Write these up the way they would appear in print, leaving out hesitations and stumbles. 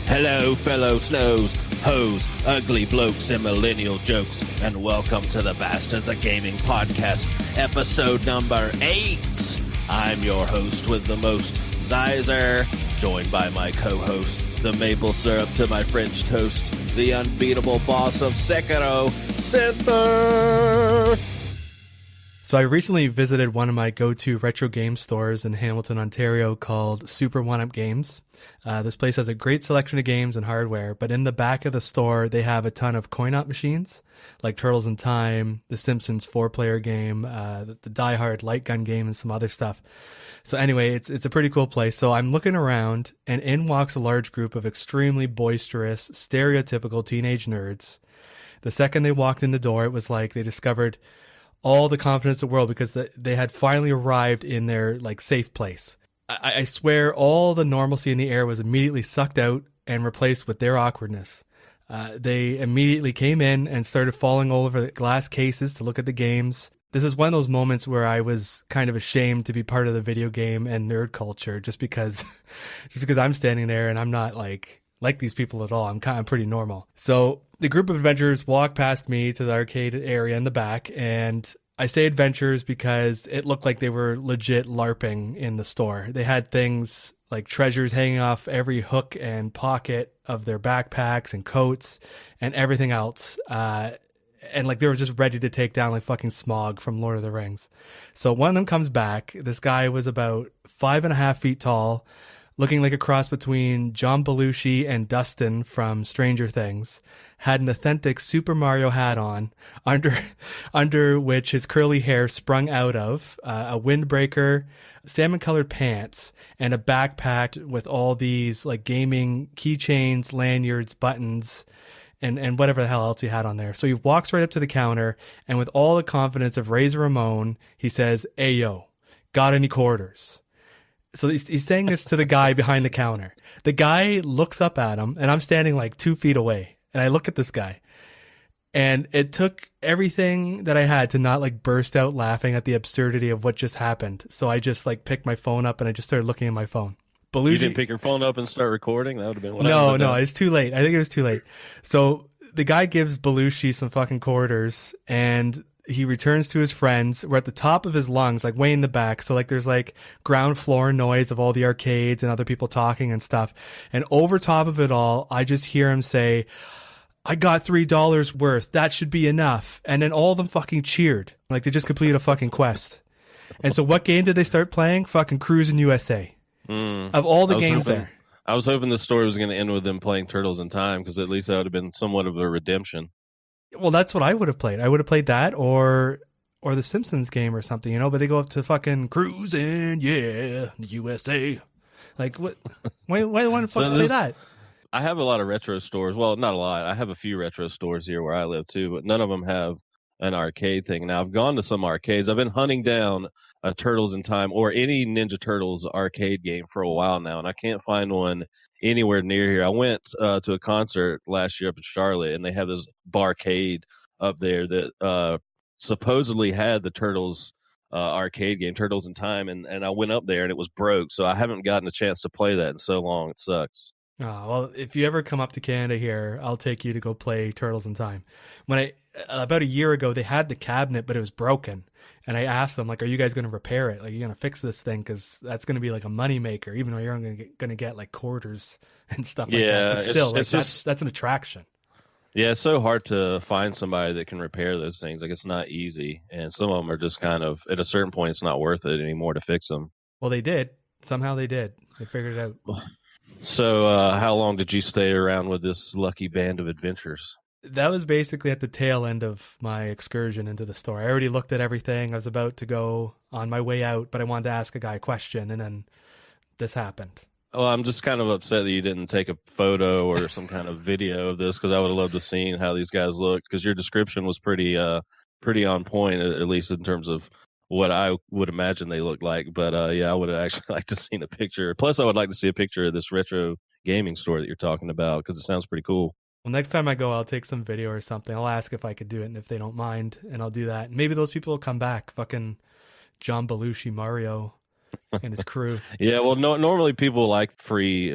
Hello, fellow snows, hoes, ugly blokes, and millennial jokes, and welcome to the Bastards of Gaming podcast, episode number 8. I'm your host with the most, Xizor, joined by my co-host, the maple syrup to my French toast, the unbeatable boss of Sekiro, SynthR. So I recently visited one of my go-to retro game stores in Hamilton, Ontario called Super 1-Up Games. This place has a great selection of games and hardware, but in the back of the store, they have a ton of coin-op machines, like Turtles in Time, the Simpsons 4-player game, the Die Hard light gun game, and some other stuff. So anyway, it's a pretty cool place. So I'm looking around, and in walks a large group of extremely boisterous, stereotypical teenage nerds. The second they walked in the door, it was like they discovered all the confidence in the world because they had finally arrived in their like safe place. I swear all the normalcy in the air was immediately sucked out and replaced with their awkwardness. They immediately came in and started falling all over the glass cases to look at the games. This is one of those moments where I was kind of ashamed to be part of the video game and nerd culture just because I'm standing there and I'm not like these people at all. I'm kind of pretty normal. So the group of adventurers walked past me to the arcade area in the back, and I say adventurers because it looked like they were legit LARPing in the store. They had things like treasures hanging off every hook and pocket of their backpacks and coats and everything else. And like they were just ready to take down like fucking Smaug from Lord of the Rings. So one of them comes back. This guy was about 5.5 feet tall, looking like a cross between John Belushi and Dustin from Stranger Things, had an authentic Super Mario hat on, under which his curly hair sprung out of, a windbreaker, salmon-colored pants, and a backpack with all these like gaming keychains, lanyards, buttons, and whatever the hell else he had on there. So he walks right up to the counter, and with all the confidence of Razor Ramon, he says, "Hey, yo, got any quarters?" So he's saying this to the guy behind the counter. The guy looks up at him, and I'm standing like 2 feet away. And I look at this guy. And it took everything that I had to not like burst out laughing at the absurdity of what just happened. So I just like picked my phone up and I just started looking at my phone. You didn't pick your phone up and start recording? That would have been what I No, would have done. it's too late. I think it was too late. So the guy gives Belushi some fucking quarters, and he returns to his friends. We're at the top of his lungs, like way in the back. So like there's like ground floor noise of all the arcades and other people talking and stuff. And over top of it all, I just hear him say, "I got $3 worth. That should be enough." And then all of them fucking cheered. Like they just completed a fucking quest. And so what game did they start playing? Fucking Cruisin' USA. Of all the games there. I was hoping the story was going to end with them playing Turtles in Time, because at least that would have been somewhat of a redemption. Well, that's what I would have played. I would have played that or the Simpsons game or something, you know, but they go up to fucking Cruisin', yeah, USA. Like, what? Why want to fucking play that? I have a lot of retro stores. Well, not a lot. I have a few retro stores here where I live too, but none of them have an arcade thing. Now, I've gone to some arcades. I've been hunting down a Turtles in Time or any Ninja Turtles arcade game for a while now, and I can't find one anywhere near here. I went to a concert last year up in Charlotte, and they have this barcade up there that supposedly had the Turtles arcade game, Turtles in Time, and I went up there and it was broke, so I haven't gotten a chance to play that in so long. It sucks. Oh, well, if you ever come up to Canada here, I'll take you to go play Turtles in Time. About a year ago, they had the cabinet, but it was broken. And I asked them, like, are you guys going to repair it? Like, you're going to fix this thing? Because that's going to be like a moneymaker, even though you're only going to get like quarters and stuff like that. But still, that's an attraction. Yeah, it's so hard to find somebody that can repair those things. Like, it's not easy. And some of them are just kind of, at a certain point, it's not worth it anymore to fix them. Well, they did. Somehow they did. They figured it out. So how long did you stay around with this lucky band of adventurers? That was basically at the tail end of my excursion into the store. I already looked at everything. I was about to go on my way out, but I wanted to ask a guy a question, and then this happened. Well, I'm just kind of upset that you didn't take a photo or some kind of video of this, because I would have loved to see how these guys looked, because your description was pretty on point, at least in terms of what I would imagine they looked like. But yeah, I would have actually liked to see a picture. Plus, I would like to see a picture of this retro gaming store that you're talking about, because it sounds pretty cool. Well, next time I go, I'll take some video or something. I'll ask if I could do it, and if they don't mind, and I'll do that. Maybe those people will come back. Fucking John Belushi Mario and his crew. Yeah, well, no, normally people like free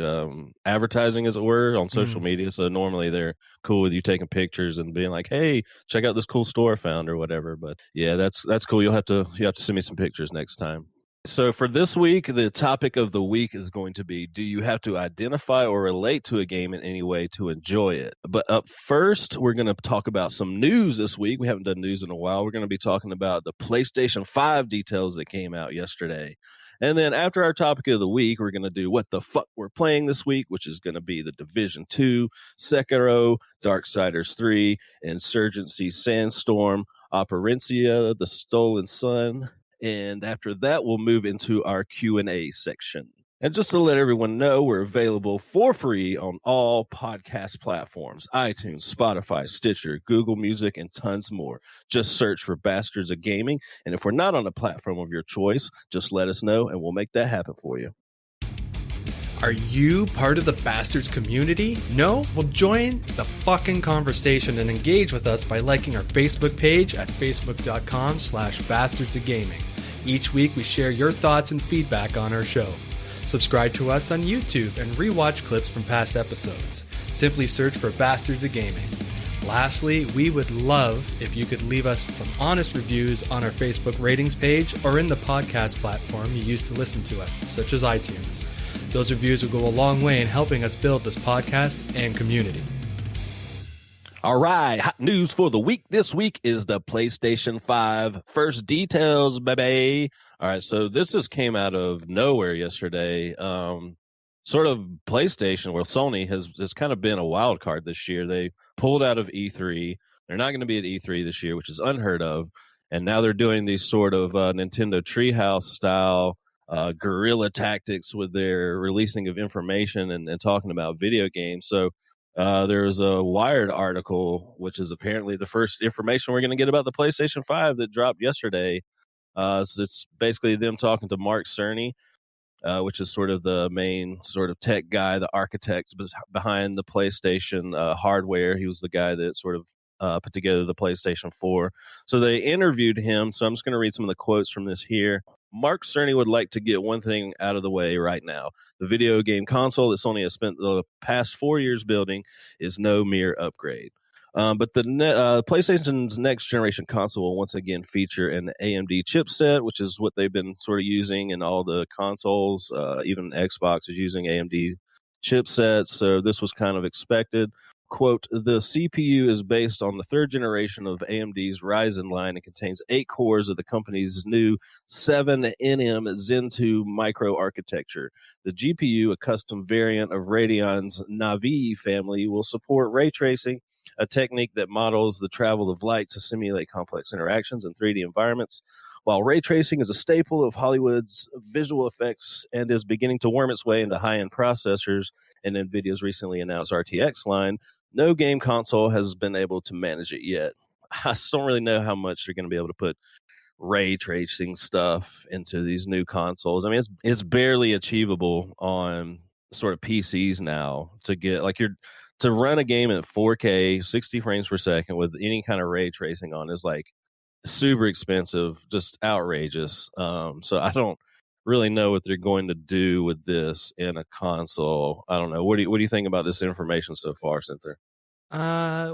advertising, as it were, on social media. So normally they're cool with you taking pictures and being like, "Hey, check out this cool store I found," or whatever. But yeah, that's cool. You have to send me some pictures next time. So for this week, the topic of the week is going to be: do you have to identify or relate to a game in any way to enjoy it? But up first, we're going to talk about some news this week. We haven't done news in a while. We're going to be talking about the PlayStation 5 details that came out yesterday. And then after our topic of the week, we're going to do what the fuck we're playing this week, which is going to be the Division 2, Sekiro, Darksiders 3, Insurgency, Sandstorm, Operencia, The Stolen Sun. And after that, we'll move into our Q&A section. And just to let everyone know, we're available for free on all podcast platforms: iTunes, Spotify, Stitcher, Google Music, and tons more. Just search for Bastards of Gaming. And if we're not on a platform of your choice, just let us know and we'll make that happen for you. Are you part of the Bastards community? No? Well, join the fucking conversation and engage with us by liking our Facebook page at facebook.com/bastardsofgaming. Each week we share your thoughts and feedback on our show. Subscribe to us on YouTube and rewatch clips from past episodes. Simply search for Bastards of Gaming. Lastly, we would love if you could leave us some honest reviews on our Facebook ratings page or in the podcast platform you use to listen to us, such as iTunes. Those reviews will go a long way in helping us build this podcast and community. All right, hot news for the week this week is the PlayStation 5 first details, baby. All right, so this just came out of nowhere yesterday. Sort of PlayStation, well, Sony has kind of been a wild card this year. They pulled out of E3. They're not going to be at E3 this year, which is unheard of. And now they're doing these sort of Nintendo Treehouse style guerrilla tactics with their releasing of information and talking about video games. So there's a Wired article, which is apparently the first information we're going to get about the PlayStation 5 that dropped yesterday. So it's basically them talking to Mark Cerny, which is sort of the main sort of tech guy, the architect behind the PlayStation hardware. He was the guy that sort of put together the PlayStation 4. So they interviewed him. So I'm just going to read some of the quotes from this here. Mark Cerny would like to get one thing out of the way right now. The video game console that Sony has spent the past 4 years building is no mere upgrade. But the PlayStation's next generation console will once again feature an AMD chipset, which is what they've been sort of using in all the consoles. Even Xbox is using AMD chipsets, so this was kind of expected. Quote, the CPU is based on the third generation of AMD's Ryzen line and contains 8 cores of the company's new 7nm Zen 2 microarchitecture. The GPU, a custom variant of Radeon's Navi family, will support ray tracing, a technique that models the travel of light to simulate complex interactions in 3D environments. While ray tracing is a staple of Hollywood's visual effects and is beginning to worm its way into high-end processors and NVIDIA's recently announced RTX line, no game console has been able to manage it yet. I just don't really know how much they're going to be able to put ray tracing stuff into these new consoles. I mean, it's barely achievable on sort of PCs now to get to run a game at 4K, 60 frames per second with any kind of ray tracing on is like super expensive, just outrageous. So I don't really know what they're going to do with this in a console. I don't know. What do you think about this information so far, SynthR?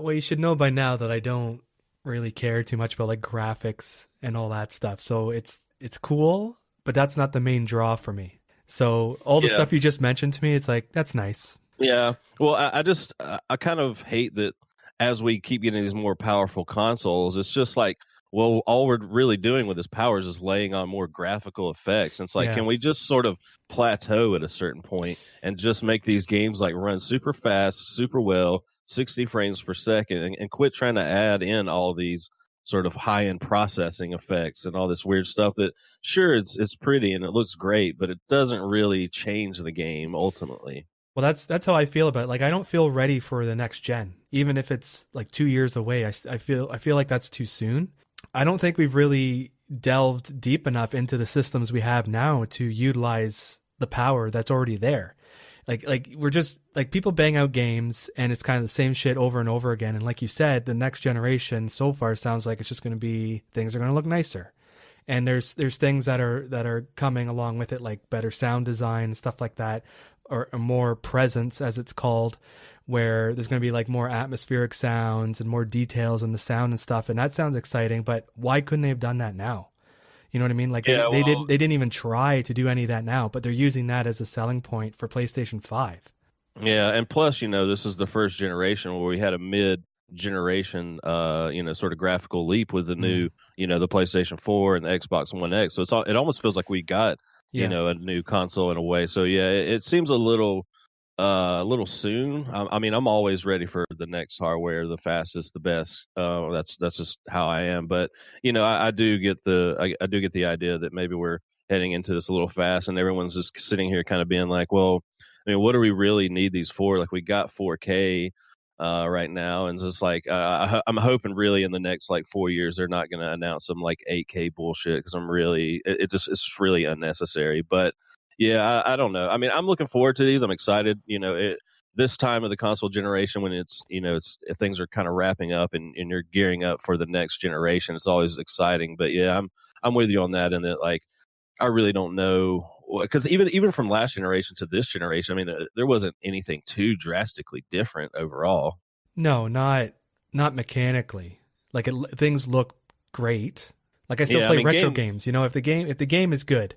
Well, you should know by now that I don't really care too much about like graphics and all that stuff. So it's cool, but that's not the main draw for me. So all the stuff you just mentioned to me, it's like, that's nice. Yeah. Well, I kind of hate that as we keep getting these more powerful consoles, it's just like, well, all we're really doing with this power is just laying on more graphical effects. And it's like, can we just sort of plateau at a certain point and just make these games like run super fast, super well, 60 frames per second, and quit trying to add in all these sort of high-end processing effects and all this weird stuff that, sure, it's pretty and it looks great, but it doesn't really change the game ultimately. Well, that's how I feel about it. Like, I don't feel ready for the next gen, even if it's like 2 years away. I feel like that's too soon. I don't think we've really delved deep enough into the systems we have now to utilize the power that's already there. Like we're just like people bang out games and it's kind of the same shit over and over again. And like you said, the next generation so far sounds like it's just going to be, things are going to look nicer. And there's things that are coming along with it, like better sound design and stuff like that, or more presence, as it's called, where there's going to be like more atmospheric sounds and more details in the sound and stuff. And that sounds exciting, but why couldn't they have done that now? You know what I mean? Like Yeah, they didn't even try to do any of that now, but they're using that as a selling point for PlayStation 5. yeah, and plus, this is the first generation where we had a mid-generation, sort of graphical leap with the new, Mm. the PlayStation 4 and the Xbox One X. So it almost feels like we got, Yeah. a new console in a way. So yeah, it seems a little soon. I mean, I'm always ready for the next hardware, the fastest, the best. That's just how I am. But I do get I do get the idea that maybe we're heading into this a little fast, and everyone's just sitting here kind of being like, well, I mean, what do we really need these for? Like, we got 4K right now, and just like I'm hoping really in the next like 4 years they're not going to announce some like 8K bullshit, because it's really unnecessary. But yeah, I don't know. I mean, I'm looking forward to these. I'm excited. This time of the console generation, when it's things are kind of wrapping up, and you're gearing up for the next generation. It's always exciting. But yeah, I'm with you on that. And that, like, I really don't know, because even from last generation to this generation, I mean, there wasn't anything too drastically different overall. No, not mechanically. Like things look great. Like I still Yeah, I play mean, retro games. If the game is good,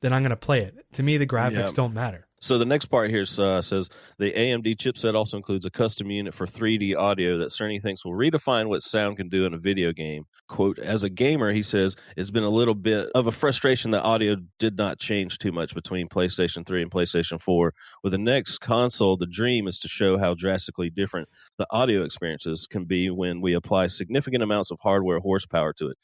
then I'm gonna play it. To me, the graphics yeah. don't matter. So the next part here says the AMD chipset also includes a custom unit for 3D audio that Cerny thinks will redefine what sound can do in a video game. Quote, as a gamer, he says, it's been a little bit of a frustration that audio did not change too much between PlayStation 3 and PlayStation 4. With the next console, the dream is to show how drastically different the audio experiences can be when we apply significant amounts of hardware horsepower to it.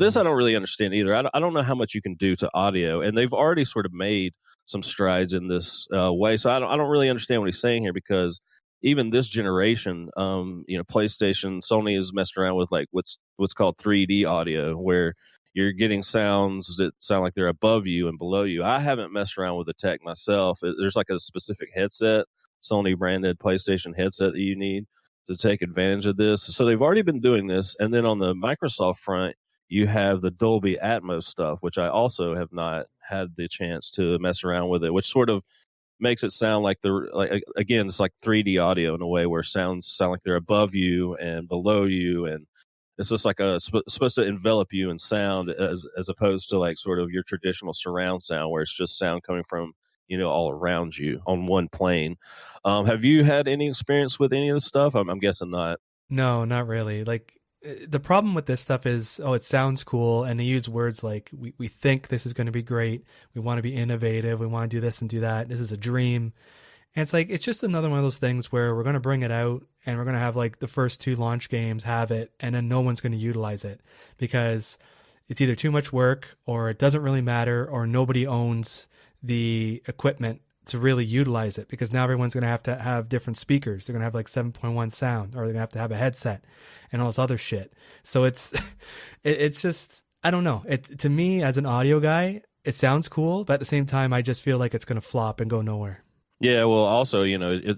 This I don't really understand either. I don't know how much you can do to audio, and they've already sort of made some strides in this way. So I don't really understand what he's saying here, because even this generation, PlayStation, Sony has messed around with like what's called 3D audio, where you're getting sounds that sound like they're above you and below you. I haven't messed around with the tech myself. There's like a specific headset, Sony branded PlayStation headset, that you need to take advantage of this. So they've already been doing this. And then on the Microsoft front, you have the Dolby Atmos stuff, which I also have not had the chance to mess around with it, which sort of makes it sound like again, it's like 3D audio in a way, where sounds sound like they're above you and below you, and it's just like supposed to envelop you in sound, as opposed to like sort of your traditional surround sound, where it's just sound coming from all around you on one plane. Have you had any experience with any of this stuff? I'm guessing not. No, not really. Like the problem with this stuff is, it sounds cool, and they use words like we think this is going to be great. We want to be innovative. We want to do this and do that. This is a dream. And it's like, it's just another one of those things where we're going to bring it out, and we're going to have like the first 2 launch games have it, and then no one's going to utilize it because it's either too much work, or it doesn't really matter, or nobody owns the equipment to really utilize it, because now everyone's going to have different speakers. They're going to have like 7.1 sound, or they're going to have a headset and all this other shit. So it's just, I don't know. To me, as an audio guy, it sounds cool, but at the same time, I just feel like it's going to flop and go nowhere. Yeah, well, also,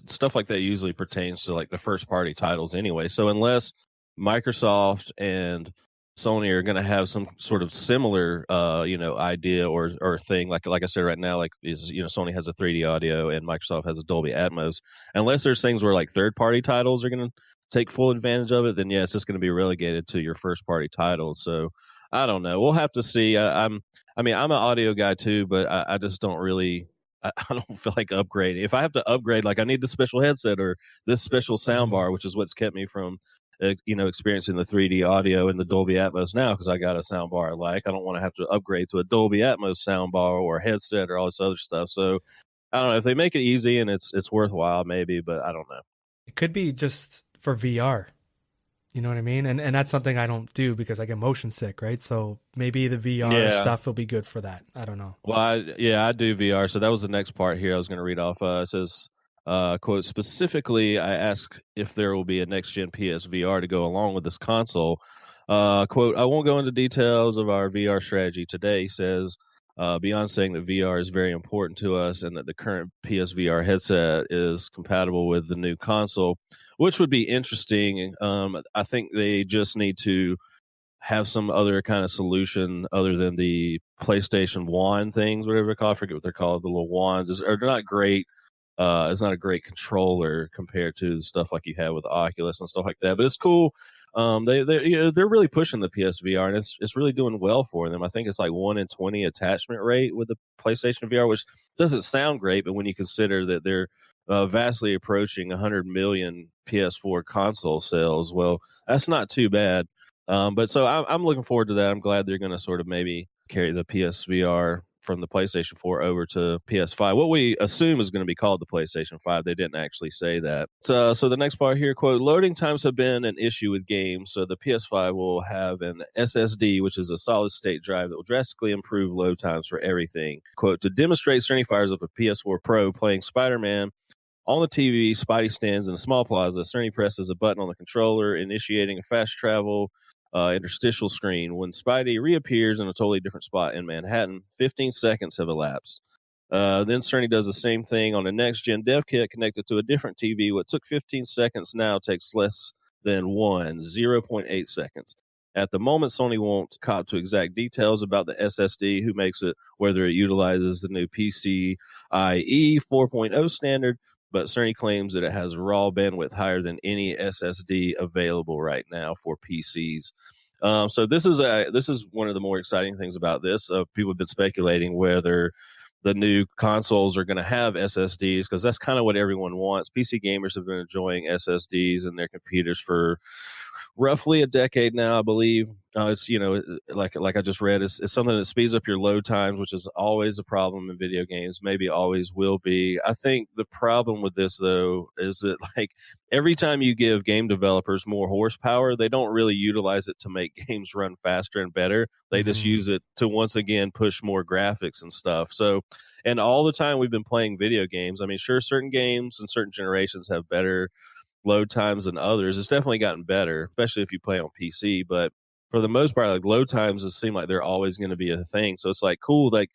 stuff like that usually pertains to like the first party titles anyway. So unless Microsoft and Sony are going to have some sort of similar, idea or thing, like I said right now, like Sony has a 3D audio and Microsoft has a Dolby Atmos. Unless there's things where like third party titles are going to take full advantage of it, then yeah, it's just going to be relegated to your first party titles. So I don't know. We'll have to see. I'm an audio guy too, but I just don't really. I don't feel like upgrading. If I have to upgrade, like I need the special headset or this special sound bar, which is what's kept me from, experiencing the 3D audio and the Dolby Atmos now, because I got a sound bar I like. I don't want to have to upgrade to a Dolby Atmos sound bar or a headset or all this other stuff. So I don't know if they make it easy and it's worthwhile, maybe, but I don't know. It could be just for VR. You know what I mean? And that's something I don't do because I get motion sick, right? So maybe the VR stuff will be good for that. I don't know. Well, I do VR. So that was the next part here I was going to read off. It says, quote, specifically, I asked if there will be a next-gen PSVR to go along with this console. Quote, I won't go into details of our VR strategy today, he says, beyond saying that VR is very important to us and that the current PSVR headset is compatible with the new console, which would be interesting. I think they just need to have some other kind of solution other than the PlayStation wand things, whatever they're called. I forget what they're called. The little wands they're not great. It's not a great controller compared to the stuff like you have with the Oculus and stuff like that. But it's cool. They're really pushing the PSVR, and it's really doing well for them. I think it's like 1 in 20 attachment rate with the PlayStation VR, which doesn't sound great, but when you consider that they're vastly approaching 100 million PS4 console sales, well, that's not too bad. But so I'm looking forward to that. I'm glad they're going to sort of maybe carry the PSVR from the PlayStation 4 over to PS5. What we assume is going to be called the PlayStation 5. They didn't actually say that. So the next part here, quote, loading times have been an issue with games. So the PS5 will have an SSD, which is a solid state drive that will drastically improve load times for everything. Quote, to demonstrate Cerny fires up a PS4 Pro playing Spider-Man on the TV, Spidey stands in a small plaza. Cerny presses a button on the controller, initiating a fast travel interstitial screen. When Spidey reappears in a totally different spot in Manhattan, 15 seconds have elapsed. Then Cerny does the same thing on a next-gen dev kit connected to a different TV. What took 15 seconds now takes less than 0.8 seconds. At the moment, Sony won't cop to exact details about the SSD, who makes it, whether it utilizes the new PCIe 4.0 standard, but Cerny claims that it has raw bandwidth higher than any SSD available right now for PCs. So this is one of the more exciting things about this. People have been speculating whether the new consoles are going to have SSDs, because that's kind of what everyone wants. PC gamers have been enjoying SSDs in their computers for roughly a decade now, I believe. It's like I just read, it's something that speeds up your load times, which is always a problem in video games. Maybe always will be. I think the problem with this though is that like every time you give game developers more horsepower, they don't really utilize it to make games run faster and better. They just use it to once again push more graphics and stuff. So, and all the time we've been playing video games, I mean, sure, certain games and certain generations have better load times than others. It's definitely gotten better, especially if you play on PC. But for the most part, like load times just seem like they're always going to be a thing. So it's like cool, like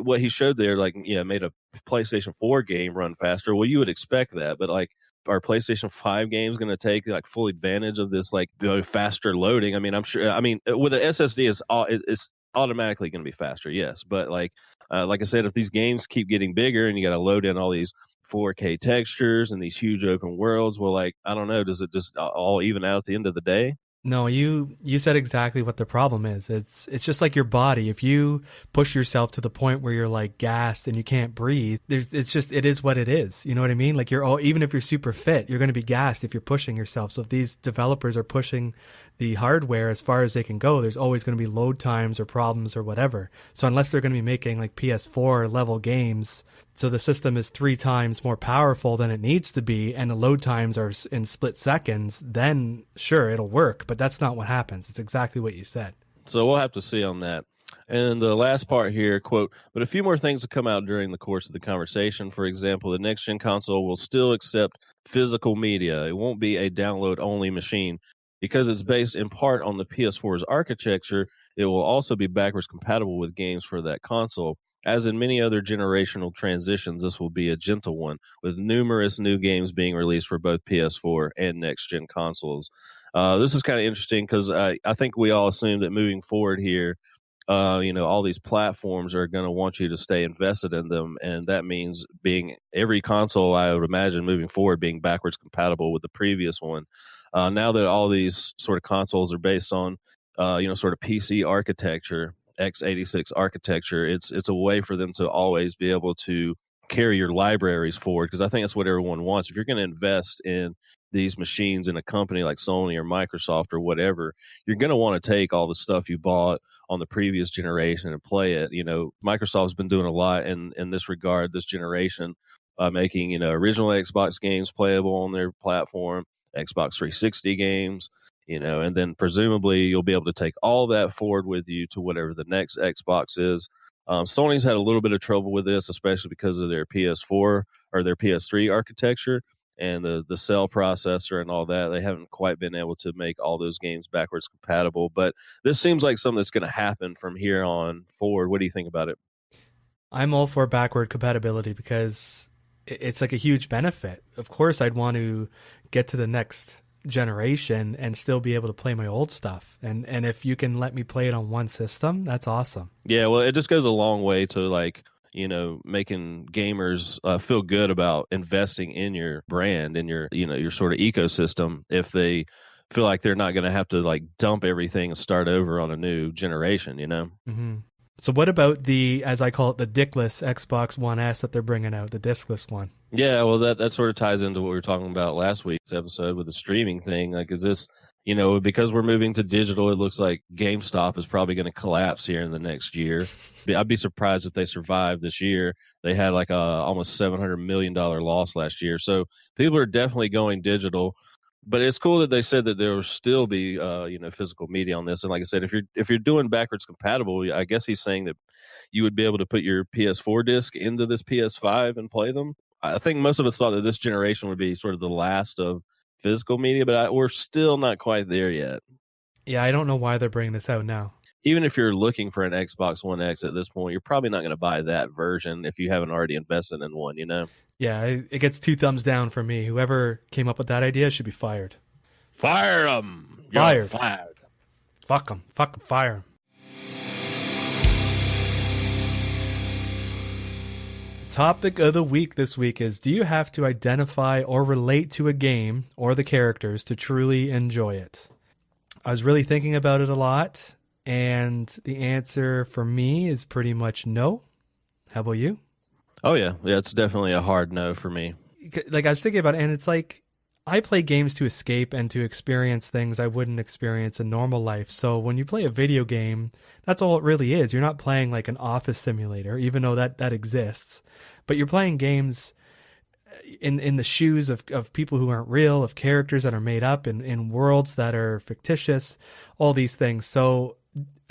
what he showed there, like made a PlayStation 4 game run faster. Well, you would expect that, but like our PlayStation 5 games going to take like full advantage of this like faster loading? I mean, I'm sure. I mean, with an SSD, it's automatically going to be faster, yes. But like I said, if these games keep getting bigger and you got to load in all these 4K textures and these huge open worlds, well, like I don't know, does it just all even out at the end of the day? No, you said exactly what the problem is. It's just like your body. If you push yourself to the point where you're like gassed and you can't breathe, it is what it is. You know what I mean? Like even if you're super fit, you're going to be gassed if you're pushing yourself. So if these developers are pushing the hardware as far as they can go, there's always going to be load times or problems or whatever. So unless they're going to be making like PS4 level games, so the system is 3 times more powerful than it needs to be, and the load times are in split seconds, then sure, it'll work. But that's not what happens. It's exactly what you said. So we'll have to see on that. And the last part here, quote, but a few more things will come out during the course of the conversation. For example, the next-gen console will still accept physical media. It won't be a download-only machine. Because it's based in part on the PS4's architecture, it will also be backwards compatible with games for that console. As in many other generational transitions, this will be a gentle one, with numerous new games being released for both PS4 and next-gen consoles. This is kind of interesting because I think we all assume that moving forward here, all these platforms are going to want you to stay invested in them, and that means being every console, I would imagine, moving forward, being backwards compatible with the previous one. Now that all these sort of consoles are based on, sort of PC architecture, x86 architecture, it's a way for them to always be able to carry your libraries forward, because I think that's what everyone wants. If you're going to invest in these machines in a company like Sony or Microsoft or whatever, you're going to want to take all the stuff you bought on the previous generation and play it. Microsoft's been doing a lot in this regard this generation, making original Xbox games playable on their platform, Xbox 360 games, and then presumably you'll be able to take all that forward with you to whatever the next Xbox is. Sony's had a little bit of trouble with this, especially because of their PS4 or their PS3 architecture and the cell processor and all that. They haven't quite been able to make all those games backwards compatible, but this seems like something that's going to happen from here on forward. What do you think about it? I'm all for backward compatibility because it's like a huge benefit. Of course, I'd want to get to the next generation and still be able to play my old stuff. And if you can let me play it on one system, that's awesome. Yeah, well, it just goes a long way to like, making gamers feel good about investing in your brand and your sort of ecosystem if they feel like they're not going to have to like dump everything and start over on a new generation, Mm-hmm. So what about the, as I call it, the dickless Xbox One S that they're bringing out, the discless one? Yeah, well, that sort of ties into what we were talking about last week's episode with the streaming thing. Like, is this, because we're moving to digital, it looks like GameStop is probably going to collapse here in the next year. I'd be surprised if they survive this year. They had like a almost $700 million loss last year. So people are definitely going digital. But it's cool that they said that there will still be, physical media on this. And like I said, if you're doing backwards compatible, I guess he's saying that you would be able to put your PS4 disc into this PS5 and play them. I think most of us thought that this generation would be sort of the last of physical media, but we're still not quite there yet. Yeah, I don't know why they're bringing this out now. Even if you're looking for an Xbox One X at this point, you're probably not going to buy that version if you haven't already invested in one, Yeah, it gets 2 thumbs down from me. Whoever came up with that idea should be fired. Fire them! Fired. Fired. Fuck them. Fucking fire them. Topic of the week this week is, do you have to identify or relate to a game or the characters to truly enjoy it? I was really thinking about it a lot, and the answer for me is pretty much no. How about you? Oh, yeah. Yeah, it's definitely a hard no for me. Like, I was thinking about it, and it's like, I play games to escape and to experience things I wouldn't experience in normal life. So when you play a video game, that's all it really is. You're not playing like an office simulator, even though that exists. But you're playing games in the shoes of people who aren't real, of characters that are made up, in worlds that are fictitious, all these things. So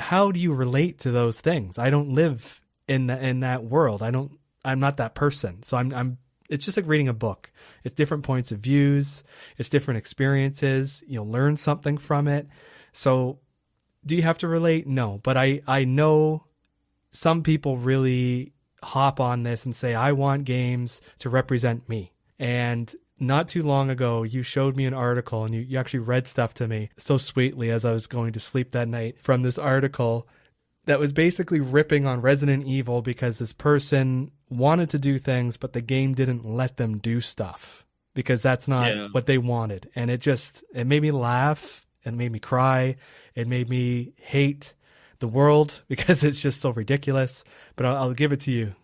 how do you relate to those things? I don't live in that world. I'm not that person. So it's just like reading a book. It's different points of views. It's different experiences. You'll learn something from it. So do you have to relate? No. But I know some people really hop on this and say, I want games to represent me. And not too long ago, you showed me an article and you actually read stuff to me so sweetly as I was going to sleep that night from this article that was basically ripping on Resident Evil because this person wanted to do things, but the game didn't let them do stuff because that's not what they wanted. And it made me laugh. It made me cry. It made me hate the world because it's just so ridiculous. But I'll give it to you.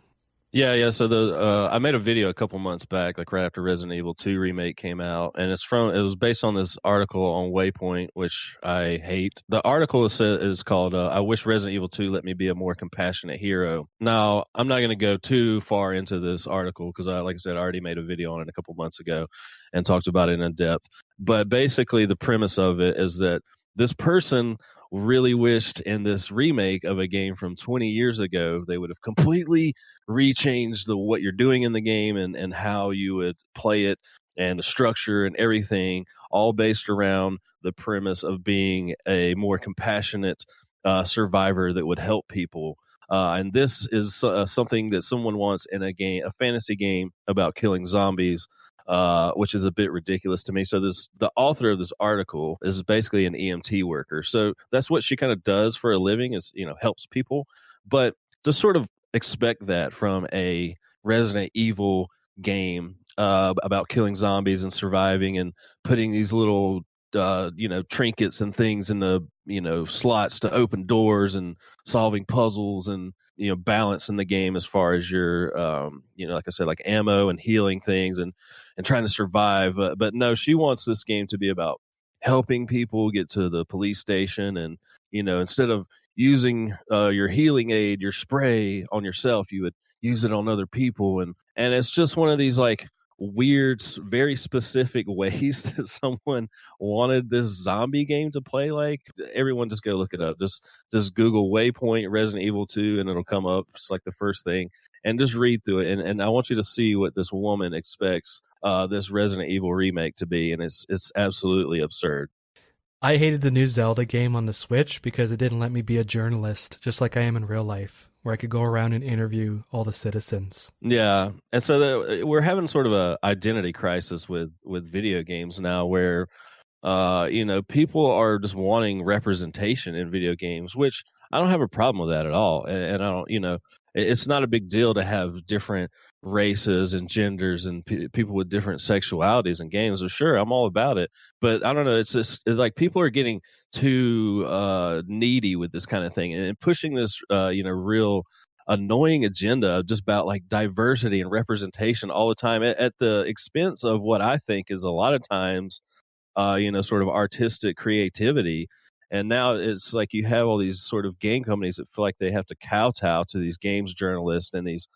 Yeah. So I made a video a couple months back, like right after Resident Evil 2 remake came out, and it was based on this article on Waypoint, which I hate. The article is called "I Wish Resident Evil 2 Let Me Be a More Compassionate Hero." Now, I'm not going to go too far into this article because, like I said, I already made a video on it a couple months ago and talked about it in depth. But basically, the premise of it is that this person really wished in this remake of a game from 20 years ago they would have completely rechanged what you're doing in the game and how you would play it and the structure and everything, all based around the premise of being a more compassionate survivor that would help people. And this is something that someone wants in a fantasy game about killing zombies, which is a bit ridiculous to me. So the author of this article is basically an EMT worker. So that's what she kind of does for a living, is, helps people. But to sort of expect that from a Resident Evil game about killing zombies and surviving and putting these little trinkets and things in the slots to open doors and solving puzzles and balance in the game as far as your like I said, like ammo and healing things and trying to survive, but no, she wants this game to be about helping people get to the police station, and instead of using your healing aid, your spray on yourself, you would use it on other people, and it's just one of these like weird, very specific ways that someone wanted this zombie game to play like. Everyone just go look it up. Just Google Waypoint Resident Evil 2 and it'll come up. It's like the first thing, and just read through it. And I want you to see what this woman expects this Resident Evil remake to be, and it's absolutely absurd. I hated the new Zelda game on the Switch because it didn't let me be a journalist, just like I am in real life, where I could go around and interview all the citizens. Yeah, and so we're having sort of a identity crisis with video games now, where people are just wanting representation in video games, which I don't have a problem with that at all. And I don't, it's not a big deal to have different races and genders and people with different sexualities in games. So sure, I'm all about it. But I don't know. It's like people are getting too needy with this kind of thing and pushing this, real annoying agenda just about like diversity and representation all the time at the expense of what I think is a lot of times sort of artistic creativity. And now it's like you have all these sort of game companies that feel like they have to kowtow to these games journalists and these,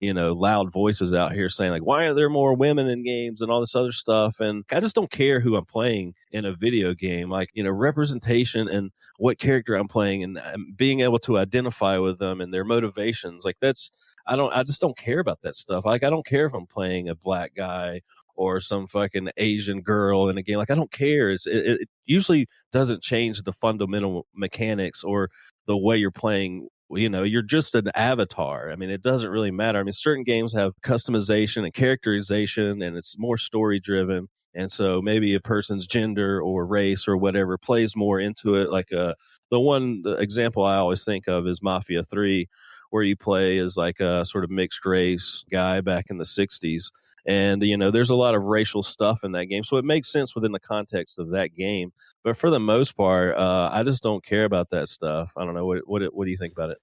loud voices out here saying like, why are there more women in games and all this other stuff? And I just don't care who I'm playing in a video game. Like, representation and what character I'm playing and being able to identify with them and their motivations. Like I just don't care about that stuff. Like, I don't care if I'm playing a black guy or some fucking Asian girl in a game. Like, I don't care. It usually doesn't change the fundamental mechanics or the way you're playing. You're just an avatar. I mean, it doesn't really matter. I mean, certain games have customization and characterization, and it's more story driven. And so maybe a person's gender or race or whatever plays more into it. Like the example I always think of is Mafia 3, where you play as like a sort of mixed race guy back in the 60s. And there's a lot of racial stuff in that game, so it makes sense within the context of that game. But for the most part, I just don't care about that stuff. I don't know. What do you think about it?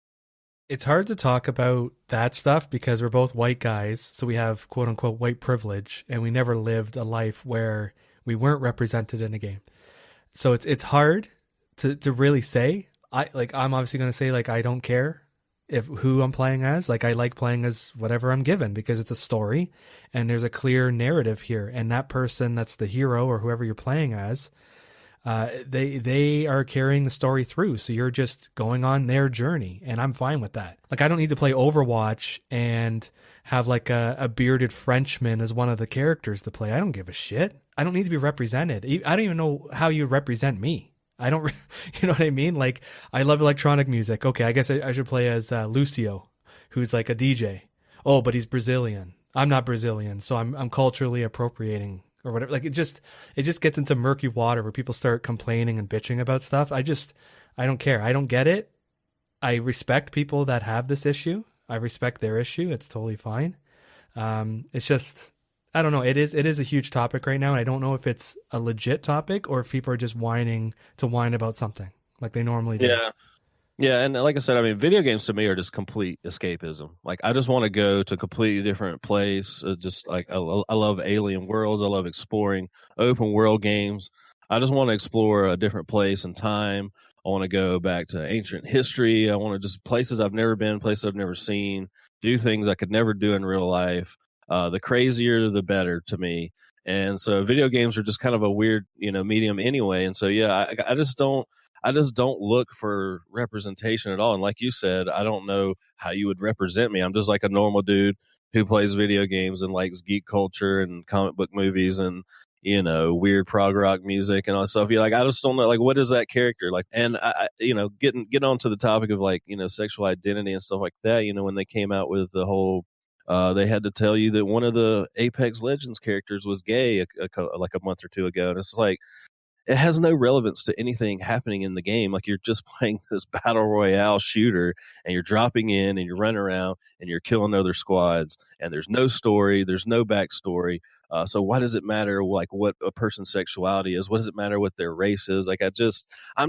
It's hard to talk about that stuff because we're both white guys, so we have quote unquote white privilege, and we never lived a life where we weren't represented in a game. So it's hard to really say. I'm obviously going to say like I don't care if who I'm playing as. Like I like playing as whatever I'm given because it's a story and there's a clear narrative here, and that person that's the hero or whoever you're playing as, they are carrying the story through. So you're just going on their journey, and I'm fine with that. Like I don't need to play Overwatch and have like a bearded Frenchman as one of the characters to play. I don't give a shit. I don't need to be represented. I don't even know how you represent me. I don't, you know what I mean? Like, I love electronic music. Okay, I guess I should play as Lucio, who's like a DJ. Oh, but he's Brazilian. I'm not Brazilian, so I'm culturally appropriating or whatever. Like, it just gets into murky water where people start complaining and bitching about stuff. I don't care. I don't get it. I respect people that have this issue. I respect their issue. It's totally fine. It's just, I don't know. It is a huge topic right now. And I don't know if it's a legit topic or if people are just whining to whine about something like they normally do. Yeah. Yeah, and like I said, I mean, video games to me are just complete escapism. Like, I just want to go to a completely different place. Just like I love alien worlds. I love exploring open world games. I just want to explore a different place and time. I want to go back to ancient history. I want to just places I've never been, places I've never seen, do things I could never do in real life. The crazier, the better to me. And so, video games are just kind of a weird, medium anyway. And so, yeah, I just don't look for representation at all. And like you said, I don't know how you would represent me. I'm just like a normal dude who plays video games and likes geek culture and comic book movies and, weird prog rock music and all that stuff. Yeah, like I just don't know, like, what is that character like? And getting on to the topic of like, sexual identity and stuff like that. When they came out with the whole, they had to tell you that one of the Apex Legends characters was gay like a month or two ago, and it's like, it has no relevance to anything happening in the game. Like, you're just playing this battle royale shooter and you're dropping in and you're running around and you're killing other squads, and there's no story, there's no backstory. So why does it matter like what a person's sexuality is? What does it matter what their race is? Like, I'm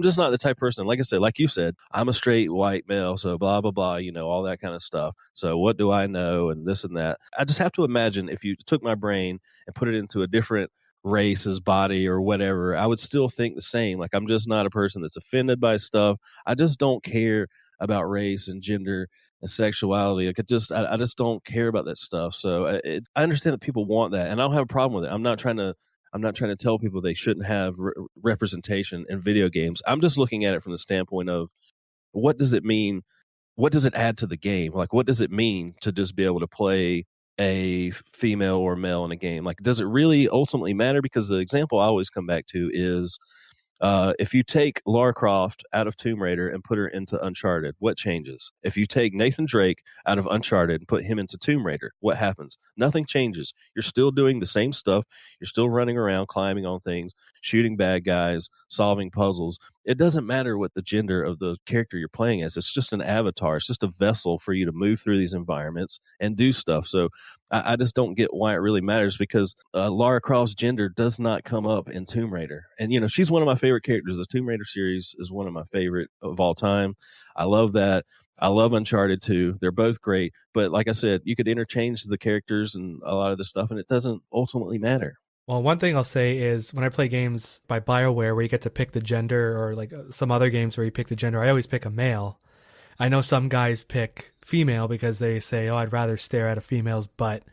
just not the type of person. Like I said, like you said, I'm a straight white male, so blah blah blah, all that kind of stuff. So what do I know and this and that? I just have to imagine if you took my brain and put it into a different race's body or whatever, I would still think the same. Like, I'm just not a person that's offended by stuff. I just don't care about race and gender and sexuality. Like, I just don't care about that stuff. So I understand that people want that, and I don't have a problem with it. I'm not trying to tell people they shouldn't have representation in video games. I'm just looking at it from the standpoint of, what does it mean? What does it add to the game? Like, what does it mean to just be able to play a female or male in a game? Like, does it really ultimately matter? Because the example I always come back to is If you take Lara Croft out of Tomb Raider and put her into Uncharted, what changes? If you take Nathan Drake out of Uncharted and put him into Tomb Raider, what happens? Nothing changes. You're still doing the same stuff. You're still running around, climbing on things, shooting bad guys, solving puzzles. It doesn't matter what the gender of the character you're playing as. It's just an avatar. It's just a vessel for you to move through these environments and do stuff. So I just don't get why it really matters, because Lara Croft's gender does not come up in Tomb Raider. And, she's one of my favorite characters. The Tomb Raider series is one of my favorite of all time. I love that. I love Uncharted 2. They're both great. But like I said, you could interchange the characters and a lot of the stuff, and it doesn't ultimately matter. Well, one thing I'll say is when I play games by BioWare where you get to pick the gender, or like some other games where you pick the gender, I always pick a male. I know some guys pick female because they say, oh, I'd rather stare at a female's butt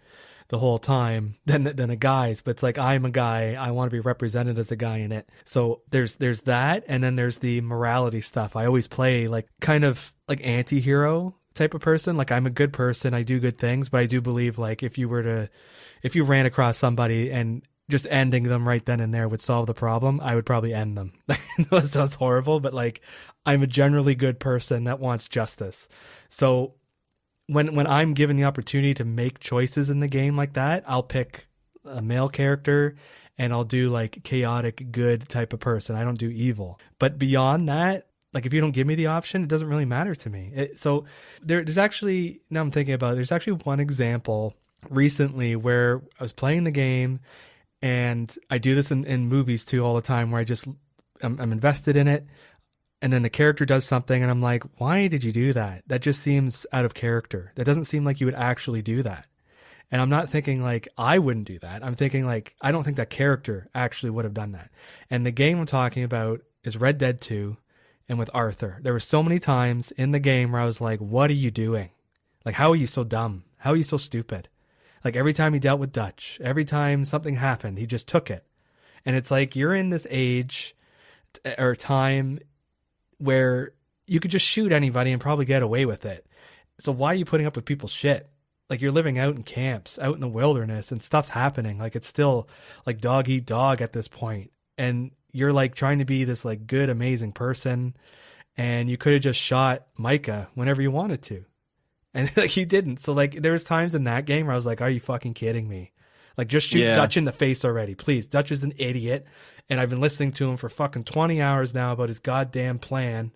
the whole time than a guy's. But it's like, I'm a guy. I want to be represented as a guy in it. So there's that. And then there's the morality stuff. I always play like kind of like anti-hero type of person. Like, I'm a good person. I do good things. But I do believe, like, if you ran across somebody and just ending them right then and there would solve the problem, I would probably end them. That sounds horrible, but like, I'm a generally good person that wants justice. So when I'm given the opportunity to make choices in the game like that, I'll pick a male character and I'll do like chaotic good type of person. I don't do evil. But beyond that, like, if you don't give me the option, it doesn't really matter to me. So there's actually, now I'm thinking about it, there's actually one example recently where I was playing the game. And I do this in movies too all the time, where I'm invested in it. And then the character does something and I'm like, why did you do that? That just seems out of character. That doesn't seem like you would actually do that. And I'm not thinking like I wouldn't do that. I'm thinking like, I don't think that character actually would have done that. And the game I'm talking about is Red Dead 2 and with Arthur. There were so many times in the game where I was like, what are you doing? Like, how are you so dumb? How are you so stupid? Like, every time he dealt with Dutch, every time something happened, he just took it. And it's like, you're in this age or time where you could just shoot anybody and probably get away with it. So why are you putting up with people's shit? Like, you're living out in camps, out in the wilderness, and stuff's happening. Like, it's still like dog eat dog at this point. And you're like trying to be this like good, amazing person. And you could have just shot Micah whenever you wanted to. And like, he didn't. So like, there was times in that game where I was like, are you fucking kidding me? Like, just shoot Dutch in the face already, please. Dutch is an idiot. And I've been listening to him for fucking 20 hours now about his goddamn plan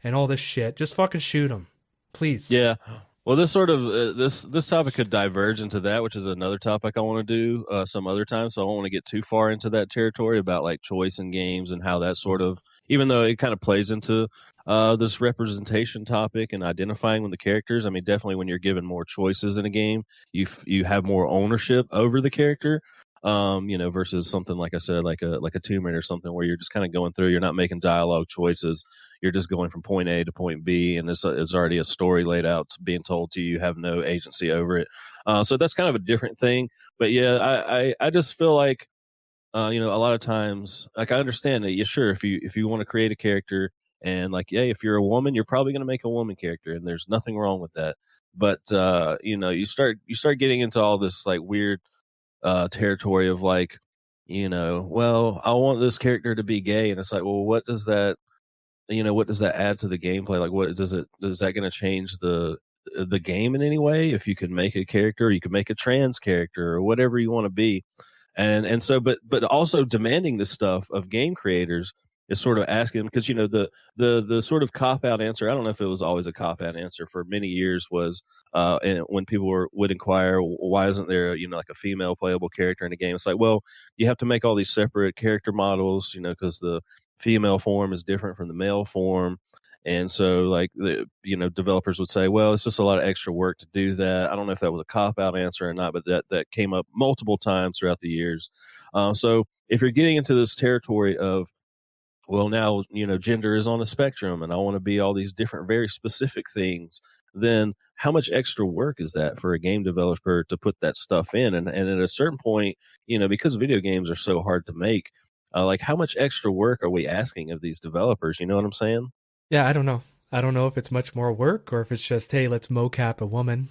and all this shit. Just fucking shoot him, please. Yeah. Well, this sort of this topic could diverge into that, which is another topic I want to do some other time. So I don't want to get too far into that territory about like choice in games and how that sort of, even though it kind of plays into this representation topic and identifying with the characters. I mean, definitely when you're given more choices in a game, you have more ownership over the character. Versus something like I said, like a Tomb Raider or something where you're just kind of going through. You're not making dialogue choices. You're just going from point A to point B, and there's already a story laid out being told to you. You have no agency over it. So that's kind of a different thing. But yeah, I just feel like a lot of times, like, I understand that. Yeah, sure, if you want to create a character, and like, yeah, if you're a woman, you're probably going to make a woman character, and there's nothing wrong with that. But you start getting into all this like weird territory of like, well, I want this character to be gay, and it's like, well, what does that add to the gameplay? Like, is that going to change the game in any way? If you could make a character, you could make a trans character or whatever you want to be. And so, but also demanding this stuff of game creators is sort of asking, because the sort of cop out answer. I don't know if it was always a cop out answer. For many years was, and when people would inquire, why isn't there like a female playable character in the game? It's like, well, you have to make all these separate character models, because the female form is different from the male form. And so, like, developers would say, well, it's just a lot of extra work to do that. I don't know if that was a cop-out answer or not, but that came up multiple times throughout the years. So if you're getting into this territory of, well, now, gender is on a spectrum and I want to be all these different, very specific things, then how much extra work is that for a game developer to put that stuff in? And at a certain point, because video games are so hard to make, like, how much extra work are we asking of these developers? You know what I'm saying? Yeah, I don't know. I don't know if it's much more work or if it's just, hey, let's mocap a woman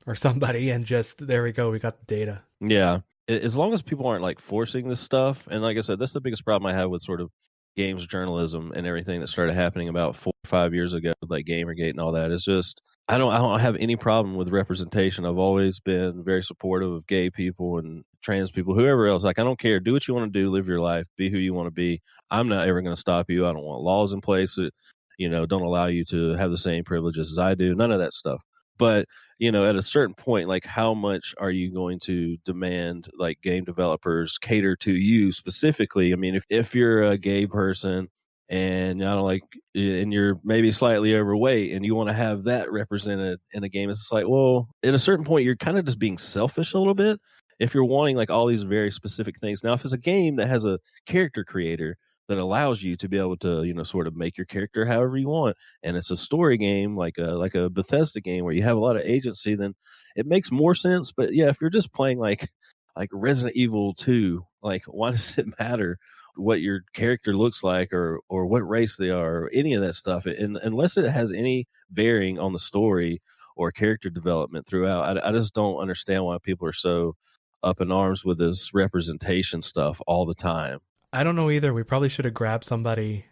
or somebody and just, there we go, we got the data. Yeah. As long as people aren't like forcing this stuff. And like I said, that's the biggest problem I have with sort of games journalism and everything that started happening about 4 or 5 years ago, like Gamergate and all that. It's just I don't have any problem with representation. I've always been very supportive of gay people and trans people, whoever else. Like I don't care. Do what you want to do, live your life, be who you want to be. I'm not ever going to stop you. I don't want laws in place that, don't allow you to have the same privileges as I do. None of that stuff. But at a certain point, like how much are you going to demand like game developers cater to you specifically? I mean, if you're a gay person and and you're maybe slightly overweight and you want to have that represented in a game, it's just like, well, at a certain point, you're kind of just being selfish a little bit if you're wanting like all these very specific things. Now, if it's a game that has a character creator that allows you to be able to, sort of make your character however you want, and it's a story game like a Bethesda game where you have a lot of agency, then it makes more sense. But yeah, if you're just playing like Resident Evil 2, like why does it matter what your character looks like or what race they are or any of that stuff? And unless it has any bearing on the story or character development throughout, I just don't understand why people are so up in arms with this representation stuff all the time. I don't know either. We probably should have grabbed somebody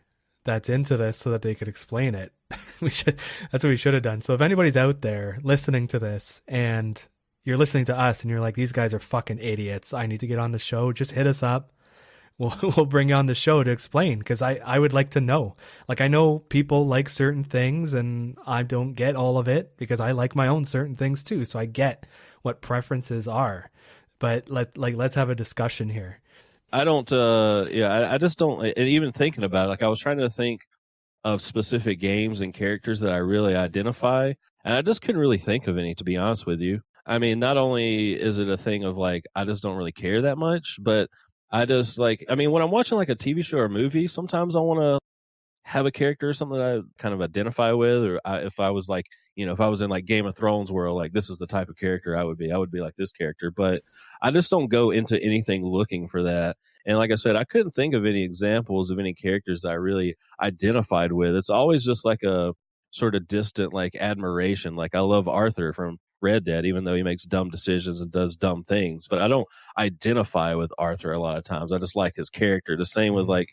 that's into this so that they could explain it. That's what we should have done. So if anybody's out there listening to this and you're listening to us and you're like, these guys are fucking idiots, I need to get on the show, just hit us up. We'll bring you on the show to explain, because I would like to know. Like, I know people like certain things and I don't get all of it because I like my own certain things too. So I get what preferences are, but let's have a discussion here. I don't, I just don't, and even thinking about it, like I was trying to think of specific games and characters that I really identify, and I just couldn't really think of any, to be honest with you. I mean, not only is it a thing of like, I just don't really care that much, but I just like, I mean, when I'm watching like a TV show or movie, sometimes I want to have a character or something that I kind of identify with, or if I was like, if I was in like Game of Thrones world, like this is the type of character I would be like this character. But I just don't go into anything looking for that. And like I said, I couldn't think of any examples of any characters that I really identified with. It's always just like a sort of distant like admiration. Like I love Arthur from Red Dead, even though he makes dumb decisions and does dumb things, but I don't identify with Arthur a lot of times. I just like his character. The same with like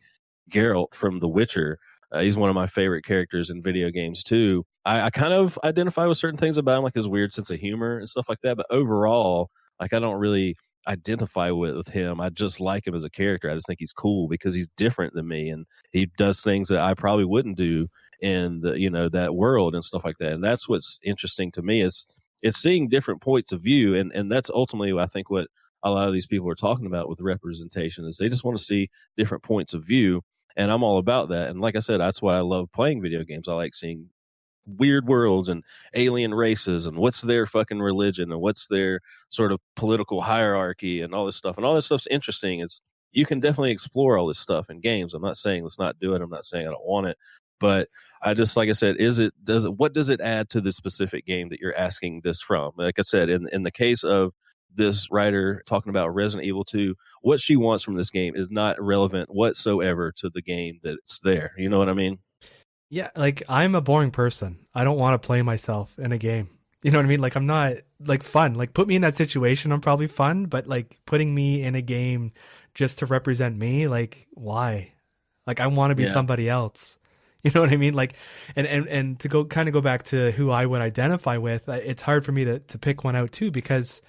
Geralt from The Witcher. He's one of my favorite characters in video games too. I kind of identify with certain things about him, like his weird sense of humor and stuff like that. But overall, like I don't really identify with him. I just like him as a character. I just think he's cool because he's different than me, and he does things that I probably wouldn't do in the that world and stuff like that. And that's what's interesting to me. It's seeing different points of view, and that's ultimately I think what a lot of these people are talking about with representation is they just want to see different points of view. And I'm all about that. And like I said, that's why I love playing video games. I like seeing weird worlds and alien races and what's their fucking religion and what's their sort of political hierarchy and all this stuff. And all this stuff's interesting. You can definitely explore all this stuff in games. I'm not saying let's not do it. I'm not saying I don't want it. But I just, like I said, what does it add to the specific game that you're asking this from? Like I said, in the case of this writer talking about Resident Evil 2, what she wants from this game is not relevant whatsoever to the game that's there. You know what I mean? Yeah, like I'm a boring person. I don't want to play myself in a game. You know what I mean? Like I'm not like fun. Like put me in that situation, I'm probably fun, but like putting me in a game just to represent me, like why? Like I want to be somebody else. You know what I mean? Like, and to go back to who I would identify with, it's hard for me to pick one out too, because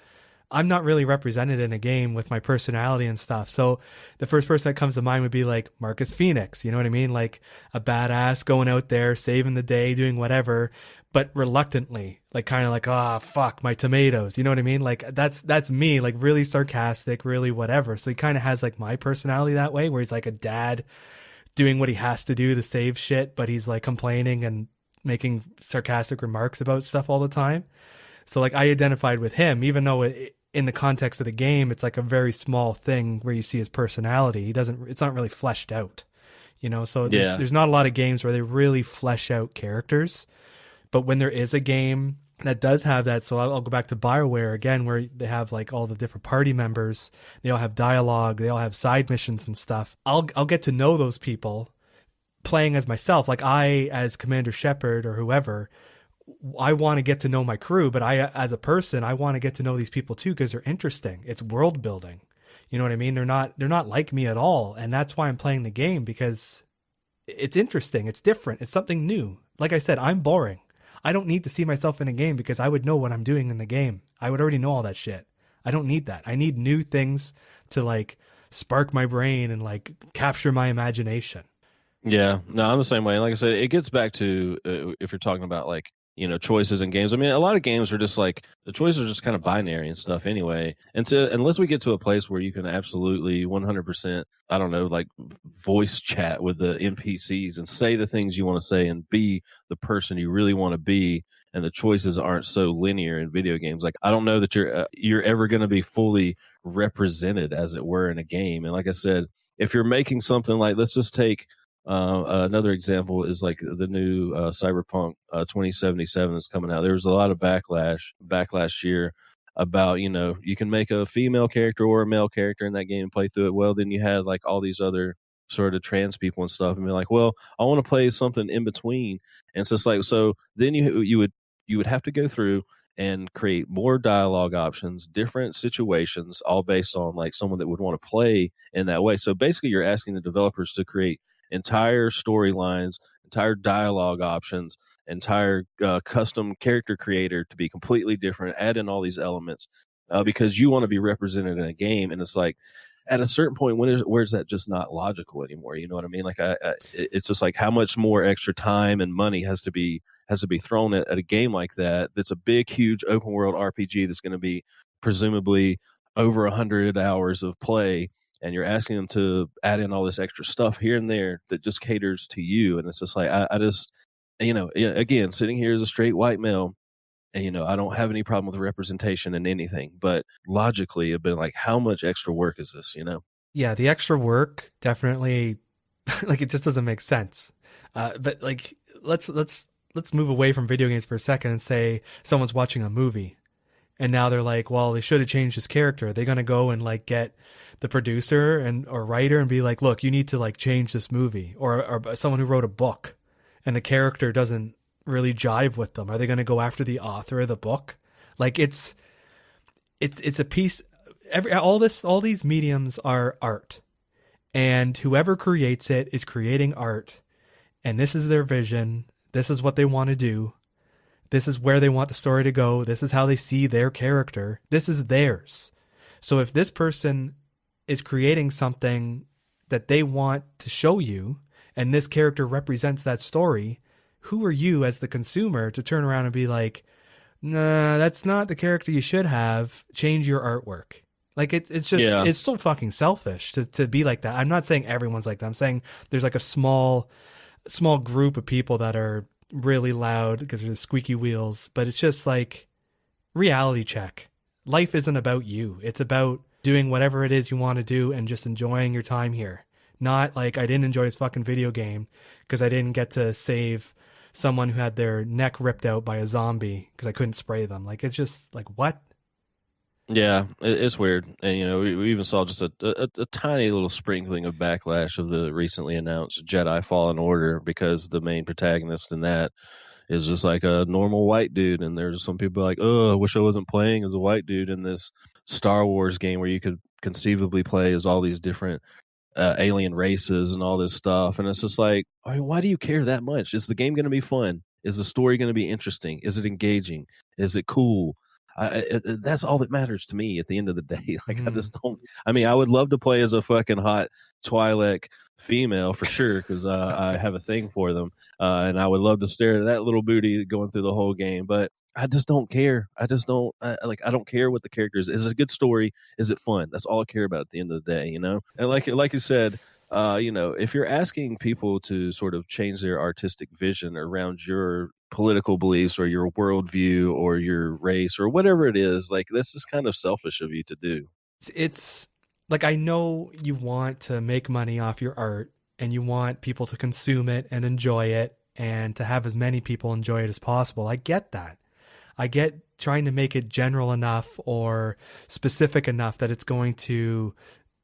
I'm not really represented in a game with my personality and stuff. So the first person that comes to mind would be like Marcus Phoenix. You know what I mean? Like a badass going out there, saving the day, doing whatever, but reluctantly, like kind of like, fuck my tomatoes. You know what I mean? Like that's me, like really sarcastic, really whatever. So he kind of has like my personality that way, where he's like a dad doing what he has to do to save shit, but he's like complaining and making sarcastic remarks about stuff all the time. So like I identified with him, even though in the context of the game, it's like a very small thing where you see his personality. It's not really fleshed out, So there's not a lot of games where they really flesh out characters. But when there is a game that does have that, so I'll go back to BioWare again, where they have like all the different party members. They all have dialogue. They all have side missions and stuff. I'll get to know those people playing as myself. Like I, as Commander Shepard or whoever, I want to get to know my crew, but I, as a person, I want to get to know these people too, because they're interesting. It's world building. You know what I mean? They're not like me at all. And that's why I'm playing the game, because it's interesting. It's different. It's something new. Like I said, I'm boring. I don't need to see myself in a game because I would know what I'm doing in the game. I would already know all that shit. I don't need that. I need new things to like spark my brain and like capture my imagination. Yeah, no, I'm the same way. Like I said, it gets back to if you're talking about like, choices in games. I mean, a lot of games are just like the choices are just kind of binary and stuff anyway. And unless we get to a place where you can absolutely 100%, I don't know, like voice chat with the NPCs and say the things you want to say and be the person you really want to be, and the choices aren't so linear in video games. Like I don't know that you're ever going to be fully represented, as it were, in a game. And like I said, if you're making something like, let's just take another example is like the new Cyberpunk 2077 is coming out. There was a lot of backlash year about, you can make a female character or a male character in that game and play through it. Well, then you had like all these other sort of trans people and stuff and be like, well, I want to play something in between. And it's just like, so then you would have to go through and create more dialogue options, different situations, all based on like someone that would want to play in that way. So basically you're asking the developers to create entire storylines, entire dialogue options, entire custom character creator to be completely different, add in all these elements because you want to be represented in a game. And it's like, at a certain point, where's that just not logical anymore? You know what I mean? Like, it's just like how much more extra time and money has to be thrown at a game like that. That's a big, huge open world RPG that's going to be presumably over 100 hours of play, and you're asking them to add in all this extra stuff here and there that just caters to you. And it's just like, I just, again, sitting here as a straight white male, and, I don't have any problem with representation in anything, but logically I've been like, how much extra work is this? Yeah, the extra work definitely, like, it just doesn't make sense. But like, let's move away from video games for a second and say someone's watching a movie. And now they're like, well, they should have changed his character. Are they going to go and like get the producer or writer and be like, look, you need to like change this movie, or someone who wrote a book and the character doesn't really jive with them? Are they going to go after the author of the book? Like it's a piece. All these mediums are art, and whoever creates it is creating art, and this is their vision. This is what they want to do. This is where they want the story to go. This is how they see their character. This is theirs. So if this person is creating something that they want to show you, and this character represents that story, who are you as the consumer to turn around and be like, nah, that's not the character you should have. Change your artwork. Like it's just, It's so fucking selfish to be like that. I'm not saying everyone's like that. I'm saying there's like a small group of people that are really loud because they're the squeaky wheels, but it's just like, reality check. Life isn't about you. It's about doing whatever it is you want to do and just enjoying your time here. Not like, I didn't enjoy this fucking video game because I didn't get to save someone who had their neck ripped out by a zombie because I couldn't spray them. Like, it's just like, what? Yeah, it's weird. And, we even saw just a tiny little sprinkling of backlash of the recently announced Jedi Fallen Order, because the main protagonist in that is just like a normal white dude. And there's some people like, oh, I wish I wasn't playing as a white dude in this Star Wars game where you could conceivably play as all these different alien races and all this stuff. And it's just like, I mean, why do you care that much? Is the game going to be fun? Is the story going to be interesting? Is it engaging? Is it cool? That's all that matters to me at the end of the day. Like, I just don't. I mean, I would love to play as a fucking hot Twi'lek female for sure, because I have a thing for them, and I would love to stare at that little booty going through the whole game. But I just don't care. I just don't like. I don't care what the character is. Is it a good story? Is it fun? That's all I care about at the end of the day. And like you said. If you're asking people to sort of change their artistic vision around your political beliefs or your worldview or your race or whatever it is, like, this is kind of selfish of you to do. It's like, I know you want to make money off your art and you want people to consume it and enjoy it and to have as many people enjoy it as possible. I get that. I get trying to make it general enough or specific enough that it's going to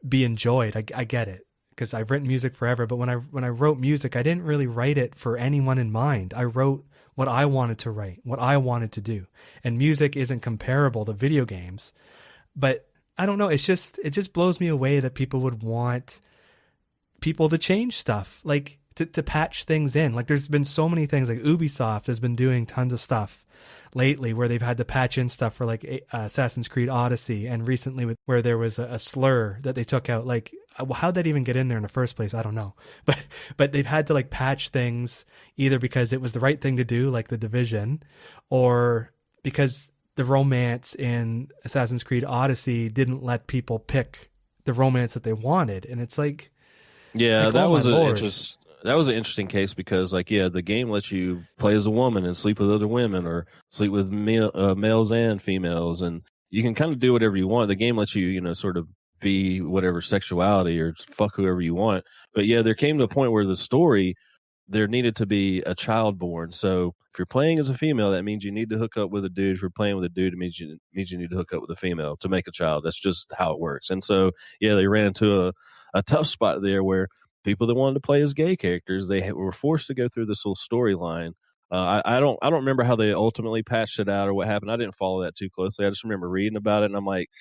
be enjoyed. I get it. Because I've written music forever, but when I wrote music, I didn't really write it for anyone in mind. I wrote what I wanted to write, what I wanted to do. And music isn't comparable to video games. But I don't know, it just blows me away that people would want people to change stuff. Like, to patch things in. Like there's been so many things, like Ubisoft has been doing tons of stuff lately where they've had to patch in stuff for like Assassin's Creed Odyssey, and recently where there was a slur that they took out. Like how'd that even get in there in the first place? I don't know. But they've had to like patch things either because it was the right thing to do, like The Division, or because the romance in Assassin's Creed Odyssey didn't let people pick the romance that they wanted. And it's like, Yeah, like, that oh was my a lord. interest. That was an interesting case because, like, yeah, the game lets you play as a woman and sleep with other women, or sleep with males and females, and you can kind of do whatever you want. The game lets you, sort of be whatever sexuality or fuck whoever you want. But yeah, there came to a point where the story, there needed to be a child born. So if you're playing as a female, that means you need to hook up with a dude. If you're playing with a dude, it means you need to hook up with a female to make a child. That's just how it works. And so yeah, they ran into a tough spot there where people that wanted to play as gay characters, they were forced to go through this whole storyline. I don't remember how they ultimately patched it out or what happened. I didn't follow that too closely. I just remember reading about it, and I'm like,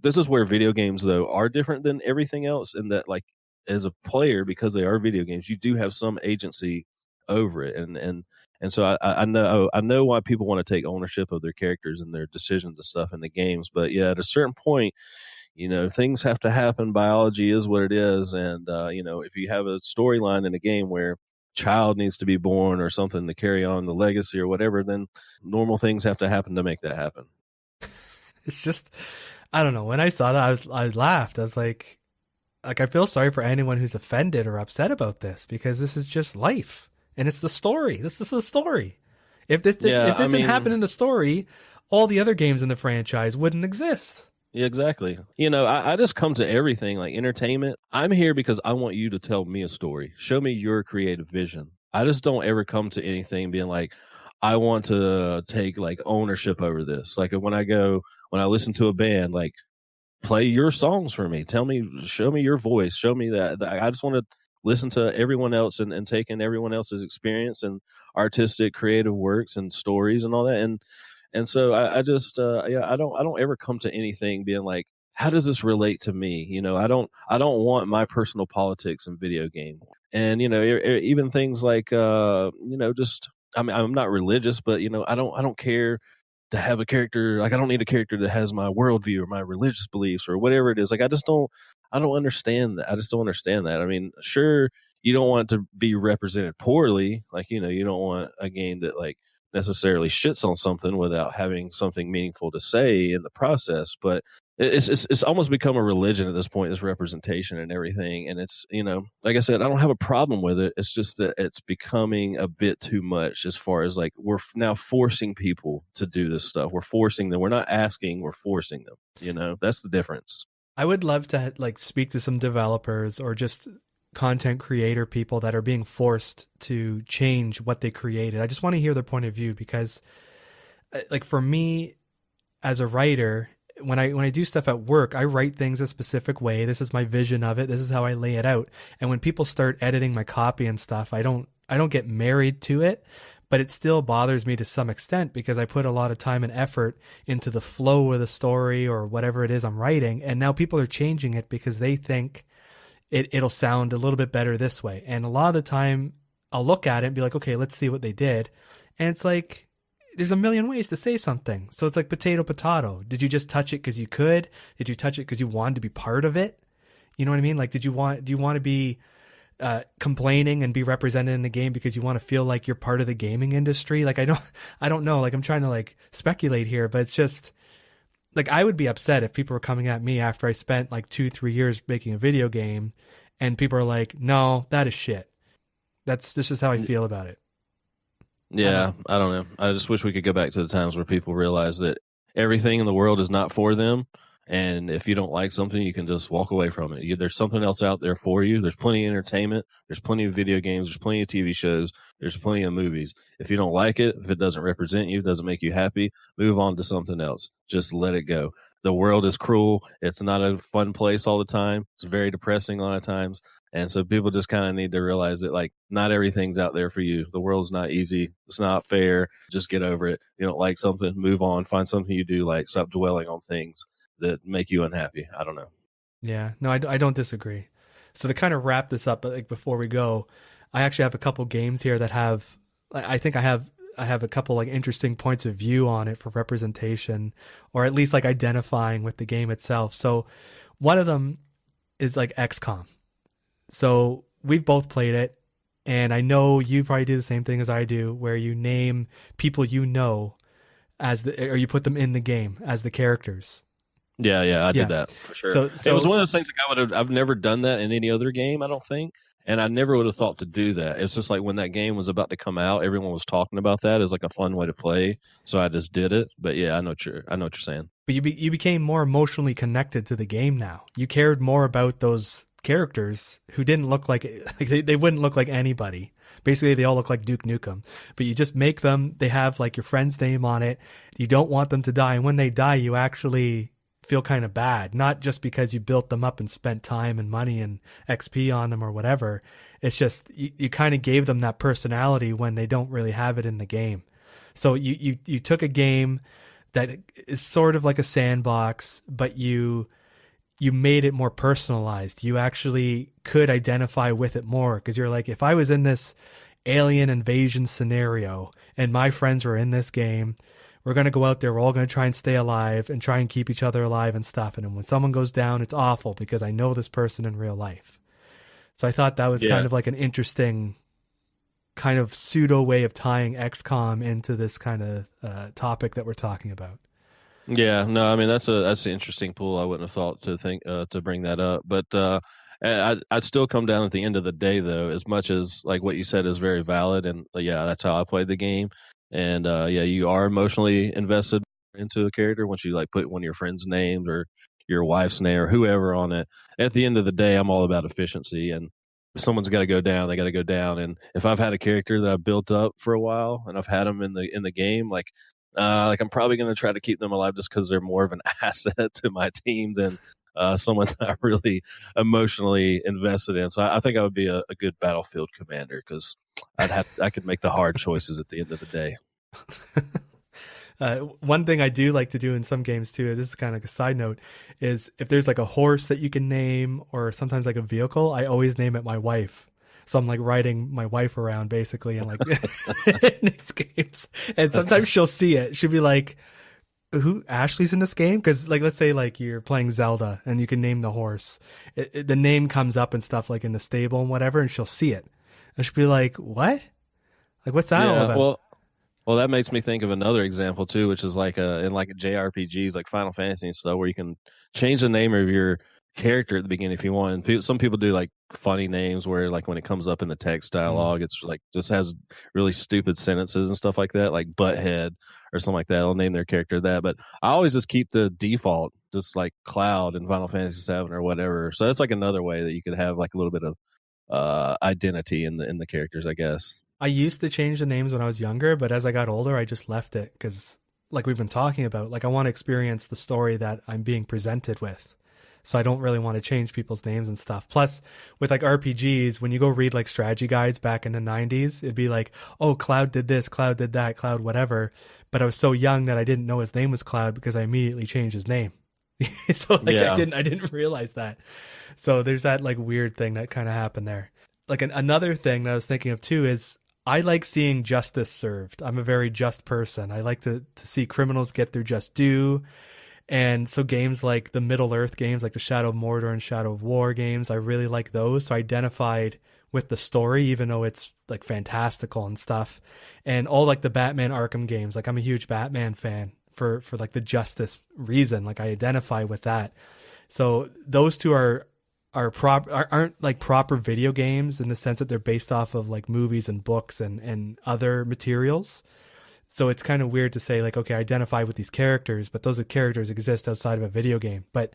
this is where video games though are different than everything else, in that, like, as a player, because they are video games, you do have some agency over it, and so I know why people want to take ownership of their characters and their decisions and stuff in the games. But yeah, at a certain point, things have to happen. Biology is what it is. And, if you have a storyline in a game where child needs to be born or something to carry on the legacy or whatever, then normal things have to happen to make that happen. It's just, I don't know. When I saw that, I laughed. I was like, I feel sorry for anyone who's offended or upset about this, because this is just life, and it's the story. This is the story. If this didn't happen in the story, all the other games in the franchise wouldn't exist. Yeah, exactly. I just come to everything like entertainment. I'm here because I want you to tell me a story. Show me your creative vision. I just don't ever come to anything being like, I want to take like ownership over this. Like when I listen to a band, like, play your songs for me. Show me your voice. Show me that. I just want to listen to everyone else and take in everyone else's experience and artistic, creative works and stories and all that. And so I just I don't ever come to anything being like, how does this relate to me? I don't want my personal politics in video game. And even things like just, I mean, I'm not religious, but I don't care to have a character. Like, I don't need a character that has my worldview or my religious beliefs or whatever it is. Like, I don't understand that. I just don't understand that. I mean, sure, you don't want it to be represented poorly. Like, you don't want a game that like necessarily shits on something without having something meaningful to say in the process. But it's almost become a religion at this point, this representation and everything. And it's, like I said, I don't have a problem with it. It's just that it's becoming a bit too much, as far as like, we're now forcing people to do this stuff. We're forcing them. We're not asking, we're forcing them. That's the difference. I would love to like speak to some developers or just content creator people that are being forced to change what they created. I just want to hear their point of view, because like for me as a writer, when I do stuff at work, I write things a specific way. This is my vision of it. This is how I lay it out. And when people start editing my copy and stuff, I don't get married to it, but it still bothers me to some extent, because I put a lot of time and effort into the flow of the story or whatever it is I'm writing. And now people are changing it because they think it'll sound a little bit better this way. And a lot of the time I'll look at it and be like, okay, let's see what they did. And it's like, there's a million ways to say something. So it's like potato. Did you just touch it because you could? Did you touch it because you wanted to be part of it? You know what I mean? Like, do you want to be complaining and be represented in the game because you want to feel like you're part of the gaming industry? Like, I don't know. Like, I'm trying to like speculate here, but it's just like, I would be upset if people were coming at me after I spent like 2-3 years making a video game and people are like, no, that is shit. This is how I feel about it. Yeah, I don't know. I just wish we could go back to the times where people realize that everything in the world is not for them. And if you don't like something, you can just walk away from it. There's something else out there for you. There's plenty of entertainment. There's plenty of video games. There's plenty of TV shows. There's plenty of movies. If you don't like it, if it doesn't represent you, doesn't make you happy, move on to something else. Just let it go. The world is cruel. It's not a fun place all the time. It's very depressing a lot of times. And so people just kind of need to realize that, like, not everything's out there for you. The world's not easy. It's not fair. Just get over it. You don't like something, move on. Find something you do like. Stop dwelling on things that make you unhappy. I don't know. Yeah, no, I don't disagree. So to kind of wrap this up, like before we go, I actually have a couple games here that have, I think I have a couple like interesting points of view on it for representation, or at least like identifying with the game itself. So one of them is like XCOM. So we've both played it, and I know you probably do the same thing as I do, where you name people you know as the, or you put them in the game as the characters. Yeah, I Yeah. did that for sure. So It was one of those things like I've never done that in any other game, I don't think. And I never would have thought to do that. It's just like when that game was about to come out, everyone was talking about that as like a fun way to play. So I just did it. But yeah, I know what you're saying. but you became more emotionally connected to the game now. You cared more about those characters who didn't look like they wouldn't look like anybody. Basically, they all look like Duke Nukem. But you just make them. They have like your friend's name on it. You don't want them to die, and when they die, you actually feel kind of bad. Not just because you built them up and spent time and money and XP on them or whatever. It's just you kind of gave them that personality when they don't really have it in the game. So you took a game that is sort of like a sandbox, but you made it more personalized. You actually could identify with it more, because you're like, if I was in this alien invasion scenario and my friends were in this game, we're going to go out there, we're all going to try and stay alive and try and keep each other alive and stuff. And then when someone goes down, it's awful because I know this person in real life. So I thought that was kind of like an interesting kind of pseudo way of tying XCOM into this kind of topic that we're talking about. Yeah, no, I mean that's an interesting pool. I wouldn't have thought to think to bring that up, but I'd still come down at the end of the day though. As much as like what you said is very valid, and yeah, that's how I played the game. And yeah, you are emotionally invested into a character once you like put one of your friends' names or your wife's name or whoever on it. At the end of the day, I'm all about efficiency, and if someone's got to go down, they got to go down. And if I've had a character that I've built up for a while and I've had them in the game, like I'm probably going to try to keep them alive just because they're more of an asset to my team than someone that I'm really emotionally invested in. So I think I would be a good battlefield commander because I could make the hard choices at the end of the day. One thing I do like to do in some games too, this is kind of like a side note, is if there's like a horse that you can name or sometimes like a vehicle, I always name it my wife. So I'm like riding my wife around basically in like in these games. And sometimes she'll see it. She'll be like, who, Ashley's in this game? Because like, let's say like you're playing Zelda and you can name the horse. The name comes up and stuff like in the stable and whatever, and she'll see it. And she'll be like, what? Like, what's that all about? Well, that makes me think of another example too, which is like in like JRPGs, like Final Fantasy and stuff, where you can change the name of your character at the beginning if you want. And some people do like funny names where like when it comes up in the text dialogue, it's like just has really stupid sentences and stuff like that, like Butthead or something like that. They'll name their character that, but I always just keep the default, just like Cloud in Final Fantasy VII or whatever. So that's like another way that you could have like a little bit of identity in the characters, I guess. I used to change the names when I was younger, but as I got older, I just left it because, like we've been talking about, like I want to experience the story that I'm being presented with. So I don't really want to change people's names and stuff. Plus, with like RPGs, when you go read like strategy guides back in the 90s, it'd be like, oh, Cloud did this, Cloud did that, Cloud whatever. But I was so young that I didn't know his name was Cloud because I immediately changed his name. So like I didn't realize that. So there's that like weird thing that kind of happened there. Like another thing that I was thinking of too is I like seeing justice served. I'm a very just person. I like to see criminals get their just due. And so games like the Middle Earth games, like the Shadow of Mordor and Shadow of War games, I really like those. So I identified with the story, even though it's like fantastical and stuff. And all like the Batman Arkham games, like I'm a huge Batman fan for like the justice reason. Like I identify with that. So those two aren't like proper video games in the sense that they're based off of like movies and books and other materials. So it's kind of weird to say like, okay, I identify with these characters, but those characters exist outside of a video game. But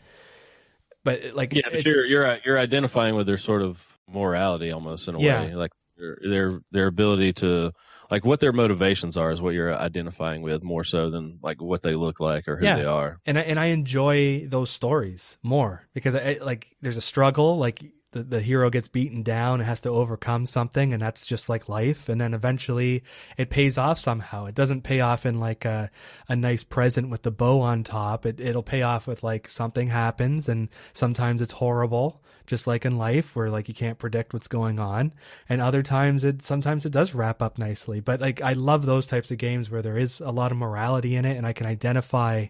like, yeah, but you're identifying with their sort of morality almost in a way, like their ability to like what their motivations are is what you're identifying with more so than like what they look like or who they are. And I enjoy those stories more because I like there's a struggle. Like the hero gets beaten down and has to overcome something, and that's just like life. And then eventually it pays off somehow. It doesn't pay off in like a nice present with the bow on top. It'll pay off with like something happens, and sometimes it's horrible, just like in life where like you can't predict what's going on. And other times sometimes it does wrap up nicely. But like I love those types of games where there is a lot of morality in it, and I can identify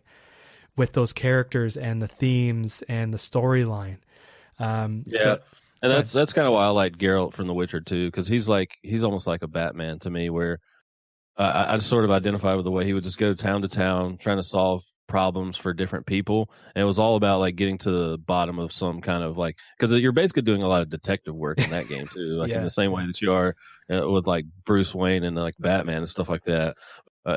with those characters and the themes and the storyline. And that's kind of why I like Geralt from The Witcher too, because he's almost like a Batman to me, where I just sort of identify with the way he would just go town to town trying to solve problems for different people, and it was all about like getting to the bottom of some kind of like, because you're basically doing a lot of detective work in that game too, like in the same way that you are with like Bruce Wayne and like Batman and stuff like that.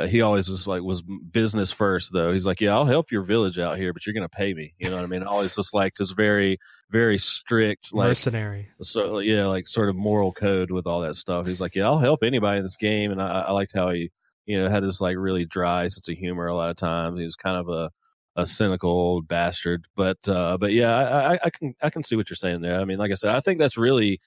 He always just like was business first though. He's like, yeah, I'll help your village out here, but you're gonna pay me. You know what I mean? Always just like this very, very strict, like mercenary. So yeah, like sort of moral code with all that stuff. He's like, yeah, I'll help anybody in this game, and I liked how he, had this like really dry sense of humor a lot of times. He was kind of a cynical old bastard, but yeah, I can see what you're saying there. I mean, like I said, I think that's really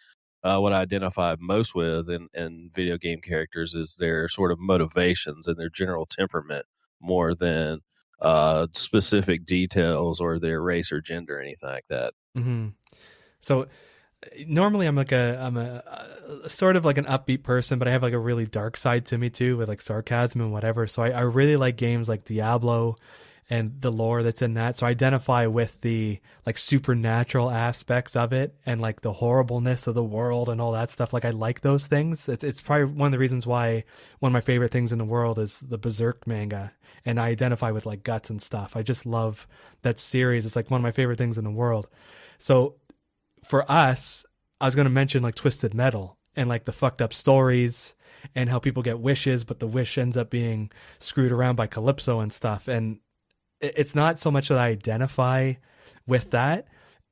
what I identify most with in video game characters is their sort of motivations and their general temperament more than specific details or their race or gender or anything like that. Mm-hmm. So normally I'm a sort of like an upbeat person, but I have like a really dark side to me too, with like sarcasm and whatever. So I really like games like Diablo and the lore that's in that. So I identify with the like supernatural aspects of it and like the horribleness of the world and all that stuff. Like I like those things. It's probably one of the reasons why one of my favorite things in the world is the Berserk manga. And I identify with like guts and stuff. I just love that series. It's like one of my favorite things in the world. So for us, I was going to mention like Twisted Metal and like the fucked up stories and how people get wishes, but the wish ends up being screwed around by Calypso and stuff. And it's not so much that I identify with that.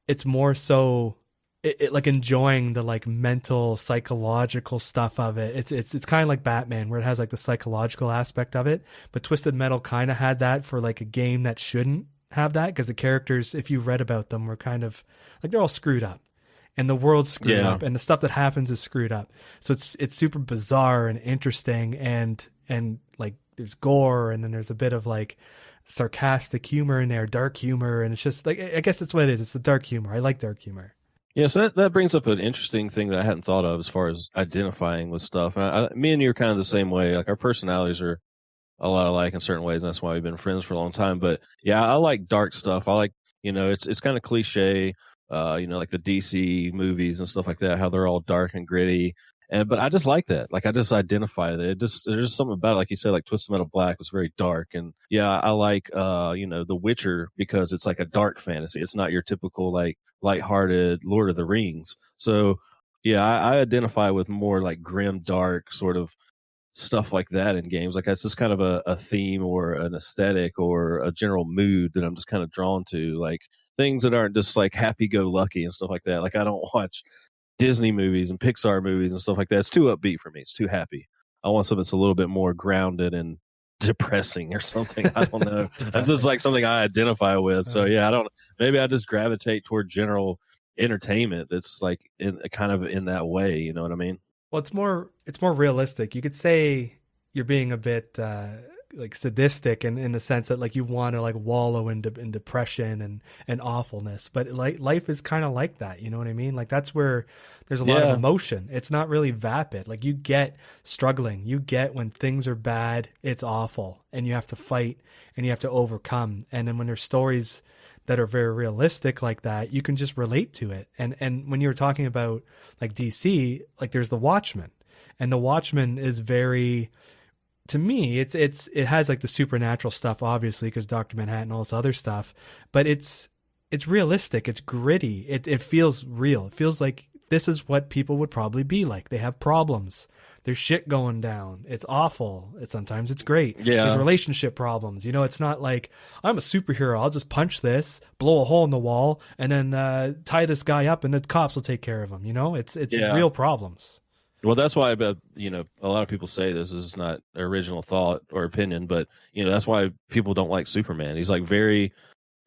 It's more so it like enjoying the like mental, psychological stuff of it. It's kind of like Batman, where it has like the psychological aspect of it. But Twisted Metal kind of had that for like a game that shouldn't have that, because the characters, if you read about them, were kind of like they're all screwed up. And the world's screwed up, and the stuff that happens is screwed up. So it's super bizarre and interesting, and like there's gore, and then there's a bit of like sarcastic humor in there, dark humor, and it's just like, I guess that's what it is. It's the dark humor. I like dark humor. Yeah, so that brings up an interesting thing that I hadn't thought of as far as identifying with stuff. And me and you are kind of the same way. Like our personalities are a lot alike in certain ways, and that's why we've been friends for a long time. But yeah, I like dark stuff. I like, it's kind of cliche, like the DC movies and stuff like that, how they're all dark and gritty. But I just like that. Like I just identify that. There's just something about it. Like you said, like Twisted Metal Black was very dark, and yeah, I like The Witcher because it's like a dark fantasy. It's not your typical like lighthearted Lord of the Rings. So yeah, I identify with more like grim, dark sort of stuff like that in games. Like that's just kind of a theme or an aesthetic or a general mood that I'm just kind of drawn to. Like things that aren't just like happy-go-lucky and stuff like that. Like I don't watch Disney movies and Pixar movies and stuff like that. It's too upbeat for me. It's too happy. I want something that's a little bit more grounded and depressing or something. I don't know. That's just like something I identify with. So yeah, maybe I just gravitate toward general entertainment that's like in kind of in that way. You know what I mean? Well, it's more realistic. You could say you're being a bit like sadistic in the sense that like you want to like wallow in depression and awfulness, but like life is kind of like that, you know what I mean? Like that's where there's a lot of emotion. It's not really vapid. Like you get struggling, you get when things are bad, it's awful, and you have to fight and you have to overcome. And then when there's stories that are very realistic like that, you can just relate to it. And when you were talking about like DC, like there's The Watchmen, and The Watchmen is very, to me, it has like the supernatural stuff, obviously, because Dr. Manhattan, all this other stuff, but it's realistic. It's gritty. It feels real. It feels like this is what people would probably be like. They have problems. There's shit going down. It's awful. Sometimes it's great. Yeah. There's relationship problems. It's not like I'm a superhero. I'll just punch this, blow a hole in the wall, and then tie this guy up, and the cops will take care of him. It's real problems. Well, that's why, a lot of people say this is not original thought or opinion, but that's why people don't like Superman. He's like very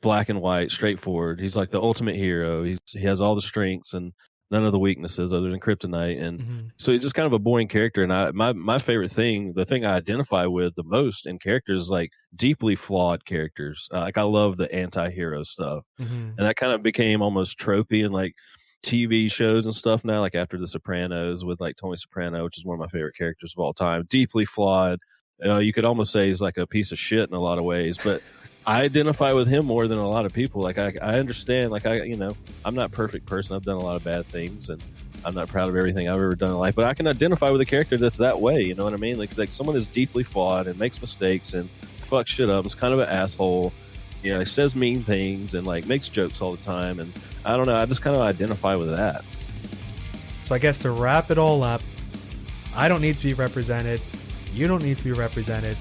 black and white, straightforward. He's like the ultimate hero. He has all the strengths and none of the weaknesses other than kryptonite. And so he's just kind of a boring character. And my favorite thing, the thing I identify with the most in characters is like deeply flawed characters. Like I love the anti-hero stuff. And that kind of became almost tropey in like TV shows and stuff now, like after The Sopranos with like Tony Soprano, which is one of my favorite characters of all time. Deeply flawed. You could almost say he's like a piece of shit in a lot of ways, but I identify with him more than a lot of people. Like I understand, like I'm not a perfect person. I've done a lot of bad things and I'm not proud of everything I've ever done in life, but I can identify with a character that's that way. You know what I mean? Like someone is deeply flawed and makes mistakes and fucks shit up. Is kind of an asshole. You know, he says mean things and like makes jokes all the time. And I don't know. I just kind of identify with that. So I guess to wrap it all up, I don't need to be represented. You don't need to be represented.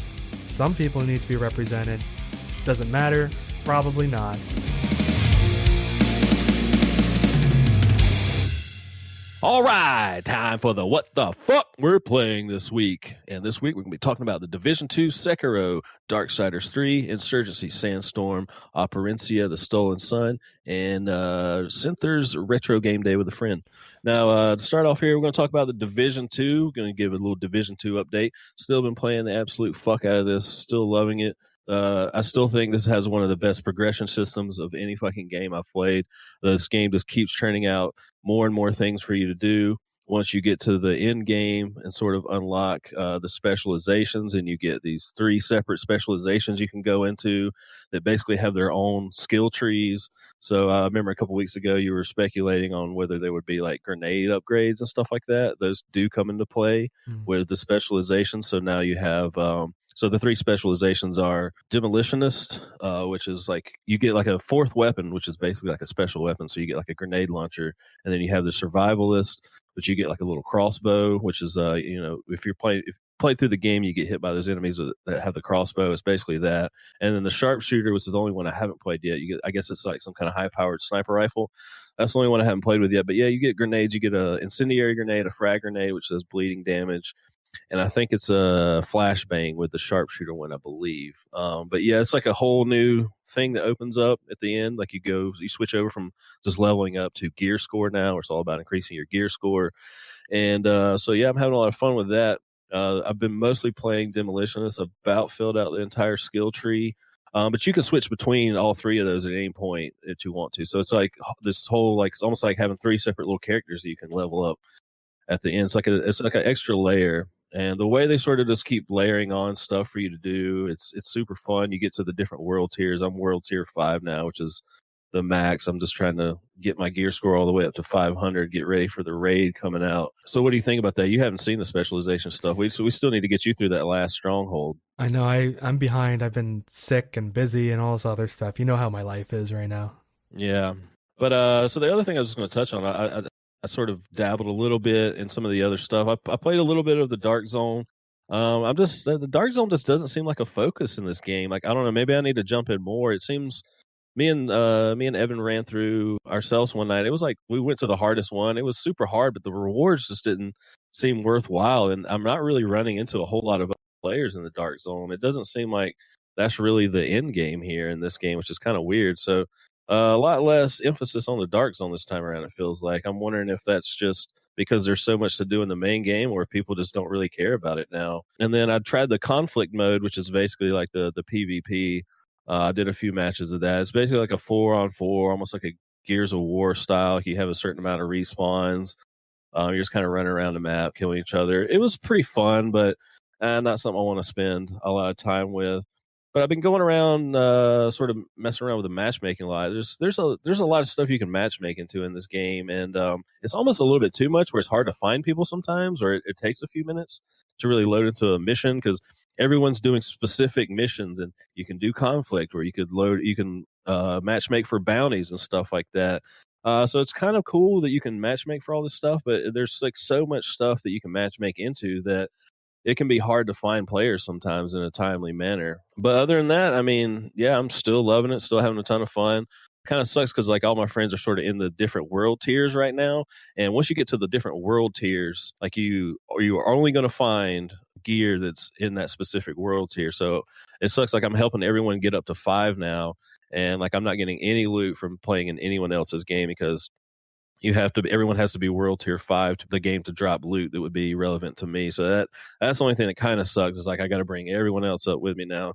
Some people need to be represented. Does it matter? Probably not. All right, time for the what the fuck we're playing this week. And this week we're going to be talking about the Division 2 Sekiro, Darksiders 3, Insurgency Sandstorm, Operencia, The Stolen Sun, and SynthR's Retro Game Day with a Friend. Now, to start off here, we're going to talk about the Division 2. We're going to give a little Division 2 update. Still been playing the absolute fuck out of this. Still loving it. I still think this has one of the best progression systems of any fucking game I've played. This game just keeps turning out more and more things for you to do once you get to the end game and sort of unlock the specializations, and you get these 3 separate specializations you can go into that basically have their own skill trees. So I remember a couple weeks ago you were speculating on whether there would be like grenade upgrades and stuff like that. Those do come into play with the specializations. So now you have so the 3 specializations are demolitionist, which is like you get like a 4th weapon, which is basically like a special weapon. So you get like a grenade launcher, and then you have the survivalist, which you get like a little crossbow, which is if you play through the game, you get hit by those enemies that have the crossbow. It's basically that. And then the sharpshooter, which is the only one I haven't played yet. You get, I guess it's like some kind of high powered sniper rifle. That's the only one I haven't played with yet. But yeah, you get grenades. You get a incendiary grenade, a frag grenade, which does bleeding damage. And I think it's a flashbang with the sharpshooter one, I believe. But yeah, it's like a whole new thing that opens up at the end. Like you switch over from just leveling up to gear score now, where it's all about increasing your gear score. And so yeah, I'm having a lot of fun with that. I've been mostly playing Demolitionist, about filled out the entire skill tree. But you can switch between all 3 of those at any point if you want to. So it's like this whole, like, it's almost like having 3 separate little characters that you can level up at the end. It's like an extra layer. And the way they sort of just keep layering on stuff for you to do, it's super fun. You get to the different world tiers. I'm world tier 5 now, which is the max. I'm just trying to get my gear score all the way up to 500, get ready for the raid coming out. So what do you think about that? You haven't seen the specialization stuff. So we still need to get you through that last stronghold. I know I'm behind. I've been sick and busy and all this other stuff. You know how my life is right now. Yeah. But so the other thing I was just going to touch on, I sort of dabbled a little bit in some of the other stuff. I played a little bit of the Dark Zone. The Dark Zone just doesn't seem like a focus in this game. Like, I don't know, maybe I need to jump in more. It seems me and Evan ran through ourselves one night. It was like we went to the hardest one. It was super hard, but the rewards just didn't seem worthwhile. And I'm not really running into a whole lot of players in the Dark Zone. It doesn't seem like that's really the end game here in this game, which is kind of weird. So a lot less emphasis on the Dark Zone this time around, it feels like. I'm wondering if that's just because there's so much to do in the main game, or people just don't really care about it now. And then I tried the conflict mode, which is basically like the PvP. I did a few matches of that. It's basically like a 4-on-4, almost like a Gears of War style. You have a certain amount of respawns. You're just kind of running around the map, killing each other. It was pretty fun, but not something I want to spend a lot of time with. But I've been going around, sort of messing around with the matchmaking a lot. There's a lot of stuff you can matchmake into in this game, and it's almost a little bit too much, where it's hard to find people sometimes, or it takes a few minutes to really load into a mission, because everyone's doing specific missions, and you can do conflict, or you can matchmake for bounties and stuff like that. So it's kind of cool that you can matchmake for all this stuff, but there's like so much stuff that you can matchmake into that it can be hard to find players sometimes in a timely manner. But other than that, I mean, yeah, I'm still loving it, still having a ton of fun. Kind of sucks because like all my friends are sort of in the different world tiers right now, and once you get to the different world tiers, like you are only going to find gear that's in that specific world tier. So it sucks. Like I'm helping everyone get up to 5 now, and like I'm not getting any loot from playing in anyone else's game because everyone has to be world tier 5 to the game to drop loot that would be relevant to me. So that's the only thing that kind of sucks is like I got to bring everyone else up with me now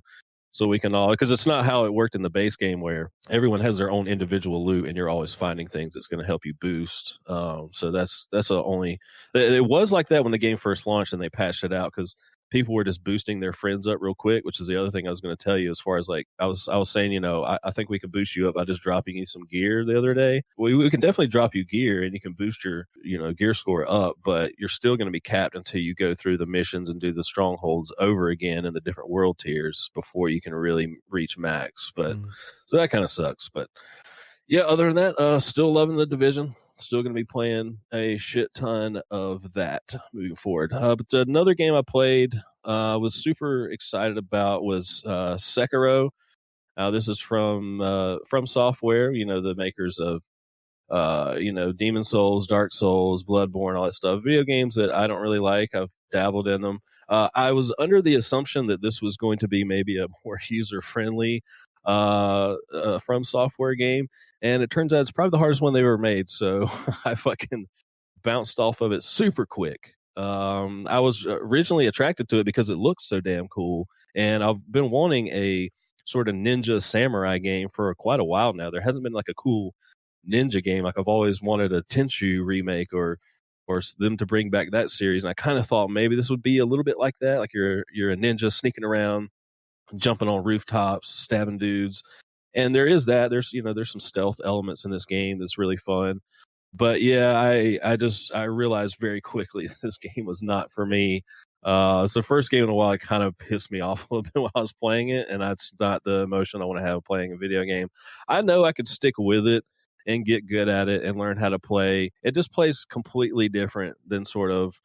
so we can all, because it's not how it worked in the base game where everyone has their own individual loot and you're always finding things that's going to help you boost. So that's the only, it was like that when the game first launched and they patched it out because people were just boosting their friends up real quick, which is the other thing I was going to tell you. As far as like I was saying, you know, I think we can boost you up by just dropping you some gear the other day. We can definitely drop you gear and you can boost your, you know, gear score up, but you're still going to be capped until you go through the missions and do the strongholds over again in the different world tiers before you can really reach max. But so that kind of sucks. But yeah, other than that, still loving the Division. Still going to be playing a shit ton of that moving forward. But another game I played, was super excited about was Sekiro. This is from Software, you know, the makers of you know, Demon Souls, Dark Souls, Bloodborne, all that stuff. Video games that I don't really like. I've dabbled in them. I was under the assumption that this was going to be maybe a more user friendly From Software game, and it turns out it's probably the hardest one they ever made. So I fucking bounced off of it super quick. I was originally attracted to it because it looks so damn cool, and I've been wanting a sort of ninja samurai game for quite a while now. There hasn't been like a cool ninja game. Like I've always wanted a Tenchu remake or them to bring back that series, and I kind of thought maybe this would be a little bit like that. Like you're a ninja sneaking around, jumping on rooftops, stabbing dudes, and there is that. There's some stealth elements in this game that's really fun. But yeah, I realized very quickly this game was not for me. It's the first game in a while. It kind of pissed me off a little bit while I was playing it, and that's not the emotion I want to have playing a video game. I know I could stick with it and get good at it and learn how to play. It just plays completely different than sort of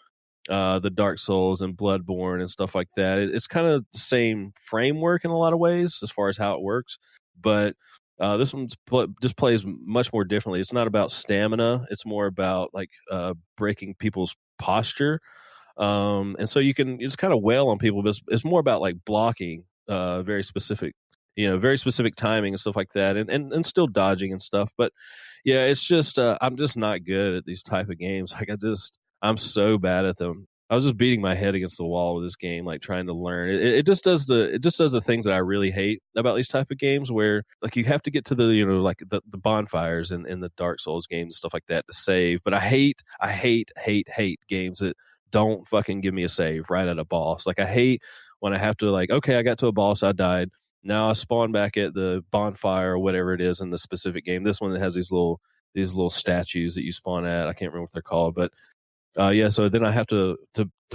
the Dark Souls and Bloodborne and stuff like that. It's kind of the same framework in a lot of ways as far as how it works, but this one just plays much more differently. It's not about stamina; it's more about like breaking people's posture, and so you just kind of wail on people. But it's more about like blocking, very specific, very specific timing and stuff like that, and still dodging and stuff. But yeah, it's just I'm just not good at these type of games. Like I'm so bad at them. I was just beating my head against the wall with this game, like trying to learn. It just does the things that I really hate about these type of games, where like you have to get to the like the bonfires and the Dark Souls games and stuff like that to save. But I hate games that don't fucking give me a save right at a boss. Like I hate when I have to like, okay, I got to a boss, I died. Now I spawn back at the bonfire or whatever it is in the specific game. This one that has these little statues that you spawn at. I can't remember what they're called, but yeah, so then I have to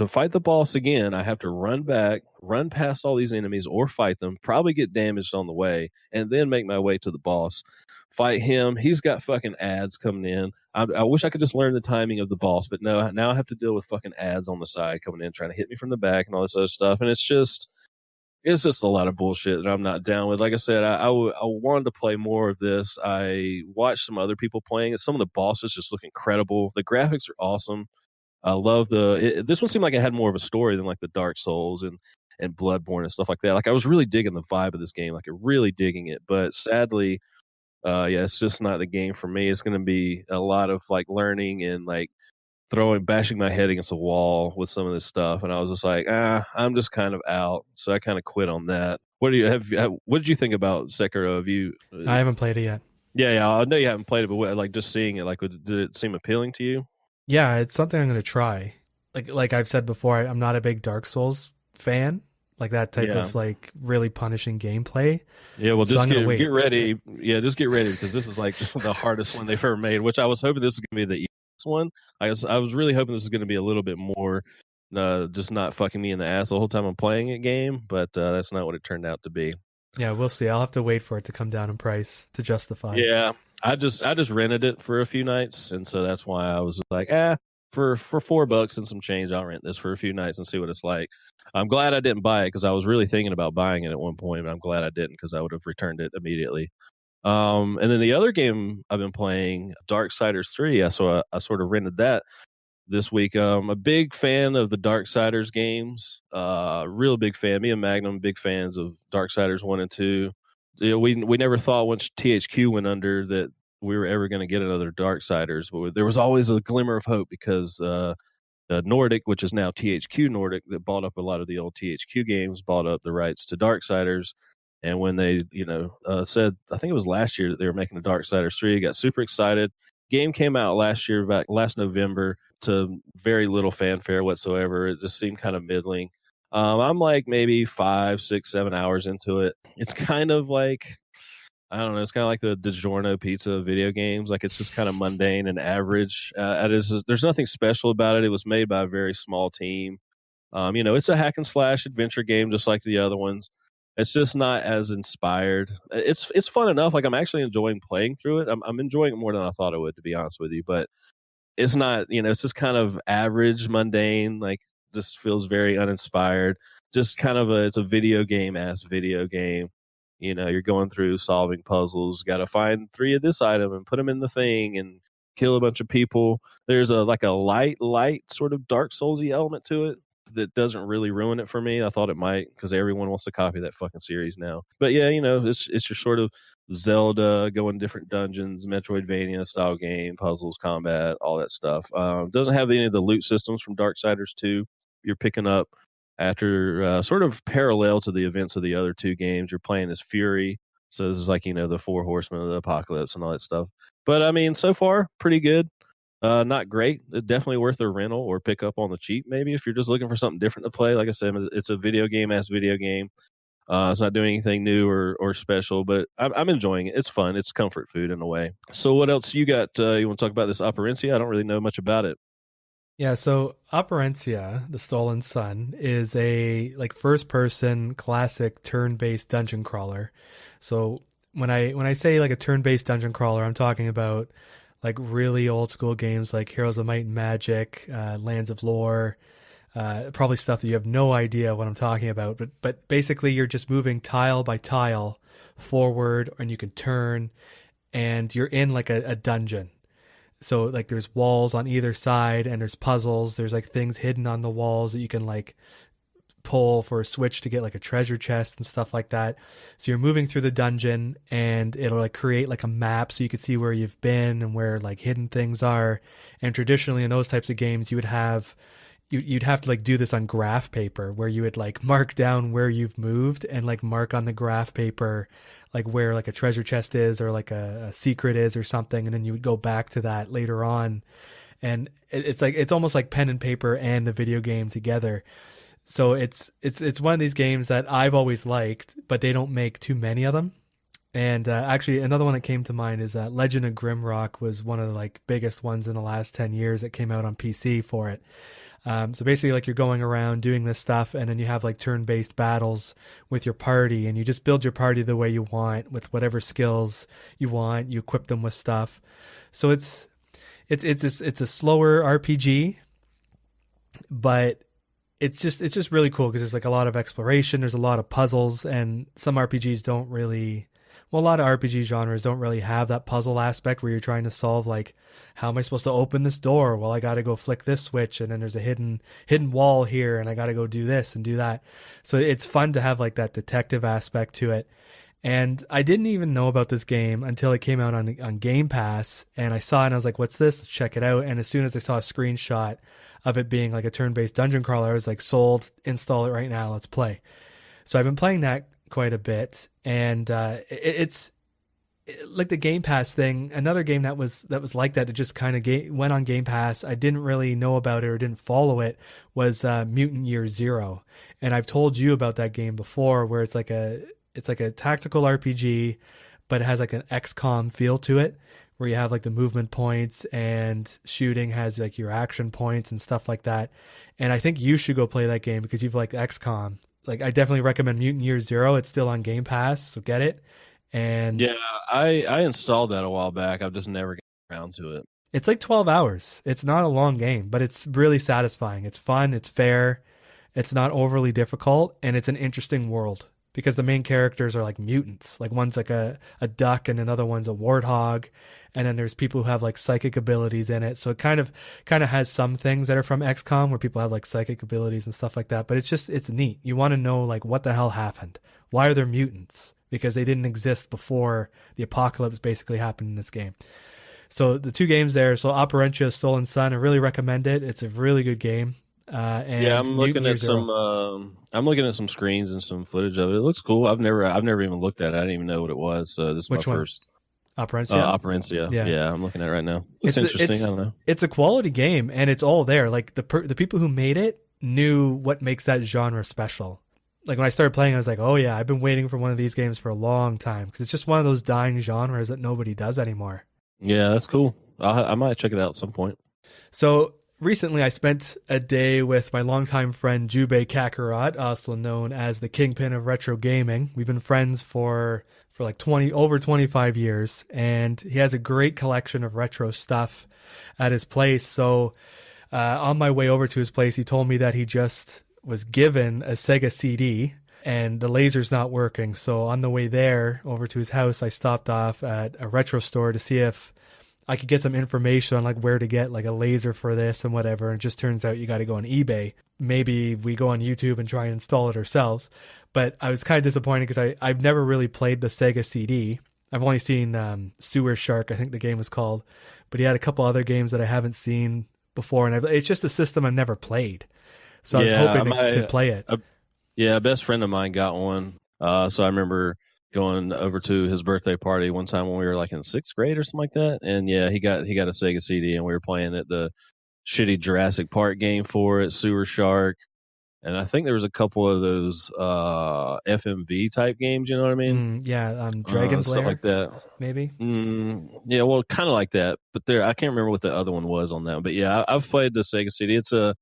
fight the boss again. I have to run back, run past all these enemies, or fight them. Probably get damaged on the way, and then make my way to the boss. Fight him. He's got fucking ads coming in. I wish I could just learn the timing of the boss, but no. Now I have to deal with fucking ads on the side coming in, trying to hit me from the back and all this other stuff. And it's just a lot of bullshit that I'm not down with. Like I said, I wanted to play more of this. I watched some other people playing it. Some of the bosses just look incredible. The graphics are awesome. I love this one seemed like it had more of a story than like the Dark Souls and Bloodborne and stuff like that. Like I was really digging the vibe of this game, like really digging it. But sadly, yeah, it's just not the game for me. It's going to be a lot of like learning and like bashing my head against a wall with some of this stuff. And I was just like, I'm just kind of out. So I kind of quit on that. What did you think about Sekiro? Have you? I haven't played it yet. Yeah, I know you haven't played it, but like just seeing it, like, did it seem appealing to you? Yeah, it's something I'm going to try. Like I've said before, I'm not a big Dark Souls fan. Like that type of like really punishing gameplay. Yeah, well, just get ready. Yeah, just get ready because this is like the hardest one they've ever made. Which I was hoping this was going to be the easiest one. I was really hoping this was going to be a little bit more, just not fucking me in the ass the whole time I'm playing a game. But that's not what it turned out to be. Yeah, we'll see. I'll have to wait for it to come down in price to justify. Yeah. I just rented it for a few nights, and so that's why I was like, for $4 and some change, I'll rent this for a few nights and see what it's like. I'm glad I didn't buy it because I was really thinking about buying it at one point, but I'm glad I didn't because I would have returned it immediately. And then the other game I've been playing, Darksiders 3, I sort of rented that this week. I'm a big fan of the Darksiders games. Real big fan. Me and Magnum, big fans of Darksiders 1 and 2. we never thought once THQ went under that we were ever going to get another Darksiders, but there was always a glimmer of hope because Nordic, which is now THQ Nordic, that bought up a lot of the old THQ games, bought up the rights to Darksiders. And when they, said, I think it was last year that they were making a Darksiders 3, got super excited. Game came out last year, back last November, to very little fanfare whatsoever. It just seemed kind of middling. I'm like maybe 5, 6, 7 hours into it. It's kind of like, I don't know. It's kind of like the DiGiorno pizza of video games. Like, it's just kind of mundane and average. There's nothing special about it. It was made by a very small team. It's a hack and slash adventure game, just like the other ones. It's just not as inspired. It's fun enough. Like, I'm actually enjoying playing through it. I'm enjoying it more than I thought I would, to be honest with you. But it's not. It's just kind of average, mundane. Like, just feels very uninspired. Just kind of it's a video game ass video game. You're going through solving puzzles. Got to find 3 of this item and put them in the thing and kill a bunch of people. There's a light sort of Dark Soulsy element to it that doesn't really ruin it for me. I thought it might, because everyone wants to copy that fucking series now. But yeah, it's your sort of Zelda, going different dungeons, Metroidvania style game, puzzles, combat, all that stuff. Doesn't have any of the loot systems from Darksiders 2. You're picking up after sort of parallel to the events of the other 2 games. You're playing as Fury, so this is like the 4 horsemen of the apocalypse and all that stuff. But I mean, so far pretty good. Not great. It's definitely worth a rental or pick up on the cheap, maybe, if you're just looking for something different to play. Like I said, it's a video game. It's not doing anything new or special, but I'm enjoying it. It's fun. It's comfort food in a way. So what else you got? You want to talk about this Operencia? I don't really know much about it. Yeah, so Operencia, the Stolen Sun, is a first-person classic turn-based dungeon crawler. So when I say like a turn-based dungeon crawler, I'm talking about like really old school games like Heroes of Might and Magic, Lands of Lore, probably stuff that you have no idea what I'm talking about. But basically, you're just moving tile by tile forward, and you can turn, and you're in like a dungeon. So like there's walls on either side, and there's puzzles. There's like things hidden on the walls that you can like pull for a switch to get like a treasure chest and stuff like that. So you're moving through the dungeon, and it'll like create like a map so you can see where you've been and where like hidden things are. And traditionally in those types of games, you'd have to like do this on graph paper, where you would like mark down where you've moved and like mark on the graph paper like where like a treasure chest is or like a secret is or something, and then you would go back to that later on. And it's almost like pen and paper and the video game together. So it's one of these games that I've always liked, but they don't make too many of them. And actually, another one that came to mind is Legend of Grimrock was one of the like biggest ones in the last 10 years that came out on PC for it. So basically, like, you're going around doing this stuff, and then you have like turn-based battles with your party, and you just build your party the way you want with whatever skills you want. You equip them with stuff. So it's a slower RPG, but it's just really cool because there's like a lot of exploration. There's a lot of puzzles, and some RPGs don't really. Well, a lot of RPG genres don't really have that puzzle aspect where you're trying to solve, like, how am I supposed to open this door? Well, I got to go flick this switch, and then there's a hidden wall here, and I got to go do this and do that. So it's fun to have like that detective aspect to it. And I didn't even know about this game until it came out on Game Pass, and I saw it and I was like, what's this? Let's check it out. And as soon as I saw a screenshot of it being like a turn-based dungeon crawler, I was like, sold, install it right now, let's play. So I've been playing that quite a bit, and it's like the Game Pass thing. Another game that was like that just kind of went on Game Pass. I didn't really know about it or didn't follow it. Was Mutant Year Zero, and I've told you about that game before, where it's like a tactical RPG, but it has like an XCOM feel to it, where you have like the movement points, and shooting has like your action points and stuff like that. And I think you should go play that game because you've liked XCOM. Like, I definitely recommend Mutant Year Zero. It's still on Game Pass, so get it. And yeah, I installed that a while back. I've just never gotten around to it. It's like 12 hours. It's not a long game, but it's really satisfying. It's fun. It's fair. It's not overly difficult, and it's an interesting world because the main characters are like mutants. Like, one's like a duck, and another one's a warthog, and then there's people who have like psychic abilities in it. So it kind of has some things that are from XCOM where people have like psychic abilities and stuff like that. But it's neat. You want to know like what the hell happened? Why are there mutants? because they didn't exist before the apocalypse basically happened in this game. So the two games there. So Operencia, Stolen Sun, I really recommend it. It's a really good game. And I'm looking at some. I'm looking at some screens and some footage of it. It looks cool. I've never even looked at it. I didn't even know what it was. So this is Which my one? first. Operencia. Operencia. Yeah, I'm looking at it right now. It's interesting. I don't know. It's a quality game, and it's all there. Like the people who made it knew what makes that genre special. Like when I started playing, I was like, oh yeah, I've been waiting for one of these games for a long time because it's just one of those dying genres that nobody does anymore. Yeah, that's cool. I might check it out at some point. So recently I spent a day with my longtime friend Jubei Kakarot, also known as the Kingpin of Retro Gaming. We've been friends for like over 25 years, and he has a great collection of retro stuff at his place. So on my way over to his place, he told me that he just was given a Sega CD and the laser's not working. So on the way there over to his house, I stopped off at a retro store to see if I could get some information on like where to get like a laser for this and whatever. And it just turns out you got to go on eBay. Maybe we go on YouTube and try and install it ourselves. But I was kind of disappointed because I've never really played the Sega CD. I've only seen Sewer Shark, I think the game was called. But he had a couple other games that I haven't seen before. And it's just a system I've never played. So I was hoping to play it. A best friend of mine got one. So I remember going over to his birthday party one time when we were like in 6th grade or something like that. And yeah, he got a Sega CD and we were playing it, the shitty Jurassic Park game for it, Sewer Shark. And I think there was a couple of those FMV type games, you know what I mean? Dragon stuff Slayer, like that. Maybe? Yeah, well, kind of like that. But I can't remember what the other one was on that. But yeah, I've played the Sega CD. It's a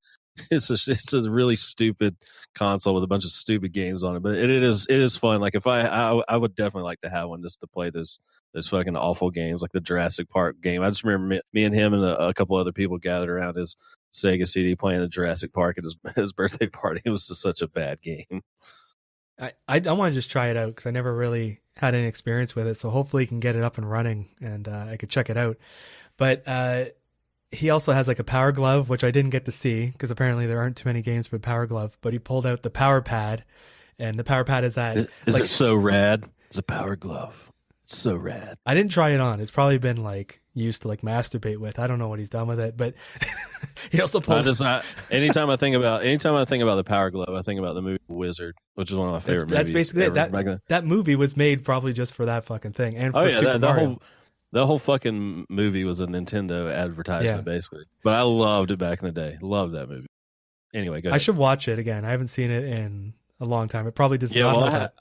really stupid console with a bunch of stupid games on it, but it is fun. Like if I would definitely like to have one just to play those fucking awful games like the Jurassic Park game. I just remember me and him and a couple other people gathered around his Sega CD playing the Jurassic Park at his birthday party. It was just such a bad game. I want to just try it out because I never really had any experience with it, so hopefully he can get it up and running and I could check it out. But he also has like a Power Glove, which I didn't get to see because apparently there aren't too many games for Power Glove. But he pulled out the Power Pad, and the Power Pad is that. Is it so rad? It's a Power Glove. It's so rad. I didn't try it on. It's probably been like used to like masturbate with. I don't know what he's done with it, but he also pulled. Anytime I think about the Power Glove, I think about the movie Wizard, which is one of my favorite movies. That's basically it. That movie was made probably just for that fucking thing and for Super Mario. The whole fucking movie was a Nintendo advertisement, basically. But I loved it back in the day. Loved that movie. Anyway, go ahead. I should watch it again. I haven't seen it in a long time. It probably does not hold up.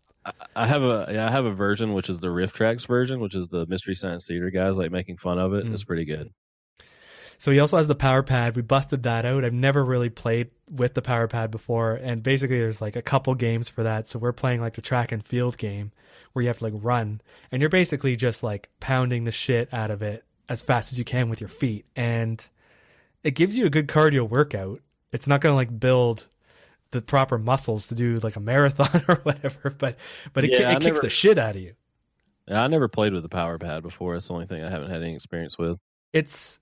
I have a version, which is the Riff Tracks version, which is the Mystery Science Theater guys like making fun of it. It's pretty good. So he also has the Power Pad. We busted that out. I've never really played with the Power Pad before. And basically there's like a couple games for that. So we're playing like the track and field game, where you have to like run and you're basically just like pounding the shit out of it as fast as you can with your feet. And it gives you a good cardio workout. It's not going to like build the proper muscles to do like a marathon or whatever, but it kicks the shit out of you. Yeah, I never played with the Power Pad before. That's the only thing I haven't had any experience with. It's